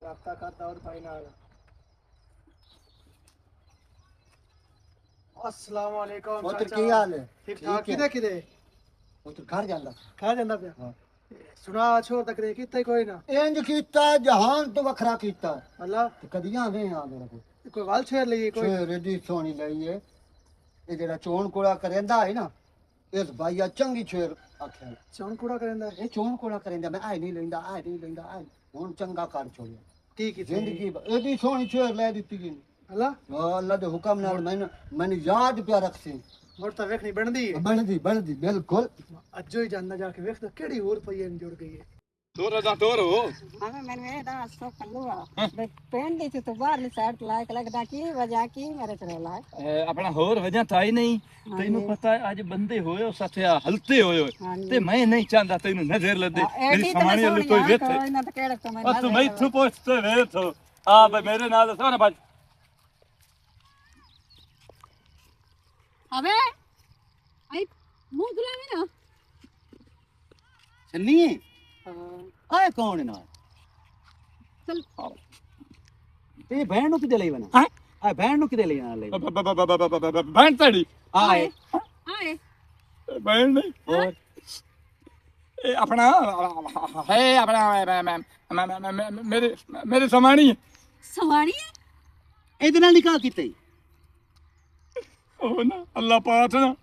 Speaker 2: रास्ता करता और भाई नाल अस्सलाम वालेकुम
Speaker 6: ਪੁੱਤਰ ਕੀ ਹਾਲ ਹੈ
Speaker 2: ठीक ठाक किदे किदे
Speaker 6: ਪੁੱਤਰ ਘਰ ਜਾਂਦਾ
Speaker 2: खा जांदा पे
Speaker 6: हाँ।
Speaker 2: सुना छोड़ तक रे किते कोई ना
Speaker 6: ਇੰਜ ਕੀਤਾ ਜਹਾਨ ਤੋਂ ਵੱਖਰਾ ਕੀਤਾ
Speaker 2: अल्लाह
Speaker 6: ਤੇ ਕਦੀਆਂ ਵੇ ਆ ਮੇਰਾ ਕੋਲ
Speaker 2: कोई वाल छेड़ ਲਈ कोई
Speaker 6: ਸ਼ੇਰ ਦੀ ਸੋਹਣੀ ਲਈ ਹੈ ਇਹ ਜਿਹੜਾ ਚੋਣ ਕੋੜਾ ਕਰਦਾ ਹੈ ਨਾ ਇਸ ਬਾਈਆ ਚੰਗੀ ਸ਼ੇਰ ਆਖਿਆ
Speaker 2: चौन कूड़ा करंदा
Speaker 6: ਇਹ ਚੋਣ ਕੋੜਾ ਕਰਦਾ ਮੈਂ ਆਈ ਨਹੀਂ ਲੈਂਦਾ ਆਈ ਨਹੀਂ ਲੈਂਦਾ ਆਈ ਹੁਣ ਚੰਗਾ ਕਰ ਛੋੜਿਆ
Speaker 2: की की
Speaker 6: ਜ਼ਿੰਦਗੀ ਇਹਦੀ ਸੋਹਣੀ ਸ਼ੇਰ ਲੈ ਦਿੱਤੀ ਗਈ
Speaker 2: अल्लाह
Speaker 6: ਅੱਲਾ ਦੇ ਹੁਕਮ ਨਾਲ ਮੈਨੂੰ ਯਾਦ ਪਿਆ ਰੱਖੀ
Speaker 2: मोर ता वेखनी बनदी है
Speaker 6: ਬਣਦੀ ਬਿਲਕੁਲ
Speaker 2: अज्जो ही जानना जाके वेख तो केड़ी और पई जुड़ गई है
Speaker 1: ਤੋਰਾ ਦਾ ਤੋਰੋ
Speaker 5: हमें मैंने ये दास तो कल्लुआ पेन दी थी तो बाहर ली साइड लायक लगदा की वजह की मेरे चले लाए
Speaker 1: ਆਪਣਾ ਹੋਰ ਵਜ੍ਹਾ ਤਾਂ ਹੀ ਨਹੀਂ ਤੈਨੂੰ ਪਤਾ ਹੈ ਅੱਜ ਬੰਦੇ ਹੋਏ ਹੋ ਸੱਥਿਆ ਹਲਤੇ ਹੋਏ ਹੋ ਤੇ ਮੈਂ ਨਹੀਂ ਚਾਹੁੰਦਾ ਤੈਨੂੰ ਨਜ਼ਰ ਲੱਗੇ ਮੇਰੀ ਸਮਾਣੀ ਵਾਲੀ ਕੋਈ ਵੇਖ
Speaker 5: ना तो केड़े तो मैं
Speaker 1: ਉਹ ਤੂੰ ਮੈਥੋਂ ਪੁੱਛਦੇ ਵੇਖ ਆ ਬਈ ਮੇਰੇ ਨਾਲ ਸੋਨਾ ਬਾਜ
Speaker 3: હવે આઈ મું ધુલાવી ના
Speaker 4: ਛੰਨੀ ਆਏ ਕੌਣ ਨਾ
Speaker 3: चल
Speaker 4: ਇਹ ਭੈਣ ਨੂੰ ਕਿਤੇ ਲਈ ਬਣਾ
Speaker 1: ਹਾਂ
Speaker 4: ਆ ਭੈਣ ਨੂੰ ਕਿਤੇ ਲਈ ਨਾ ਲਈ
Speaker 1: ਬੈਣ ਤੜੀ
Speaker 4: ਆਏ
Speaker 3: આય
Speaker 1: ਬੈਣ ਨਹੀਂ
Speaker 4: ਹੋਰ
Speaker 1: ਇਹ ਆਪਣਾ ਹੈ ਆਪਣਾ ਮੇਰੇ ਸਮਾਣੀ
Speaker 3: સવાણી
Speaker 4: ਇਹਦੇ ਨਾਲ ਨਿਕਾਹ ਕੀਤਾ ਈ
Speaker 1: ਉਹ ਨਾ ਅੱਲਾ ਪਾਕ ਨਾ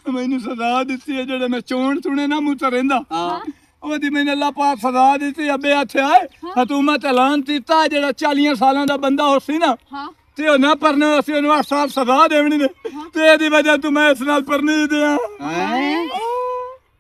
Speaker 1: ਮੈਨੂੰ ਸਜ਼ਾ ਦਿੱਤੀ ਹੈ ਜਿਹੜੇ ਮੈਂ ਚੋਣ ਸੁਣੇ ਨਾ ਮੂੰਹ ਤੇ ਰਹਿੰਦਾ
Speaker 4: ਹਾਂ
Speaker 1: ਉਹਦੀ ਮੈਨੂੰ ਅੱਲਾ ਪਾਕ ਸਜ਼ਾ ਦਿੱਤੀ ਅੱਬੇ ਇੱਥੇ ਆਏ ਹਕੂਮਤ ਐਲਾਨ ਕੀਤਾ ਜਿਹੜਾ 40 ਸਾਲਾਂ ਦਾ ਬੰਦਾ ਹੋ ਸੀ ਨਾ
Speaker 3: હા
Speaker 1: ਤੇ ਉਹ ਨਾ ਪਰਨੇ ਅਸੀਂ ਉਹਨੂੰ 8 ਸਾਲ ਸਜ਼ਾ ਦੇਣੀ ਨੇ ਤੇ ਇਹਦੀ ਵਜ੍ਹਾ ਤੋਂ ਮੈਂ ਇਸ ਨਾਲ ਪਰਨੀ ਦਿਆਂ
Speaker 4: ਹੈਂ?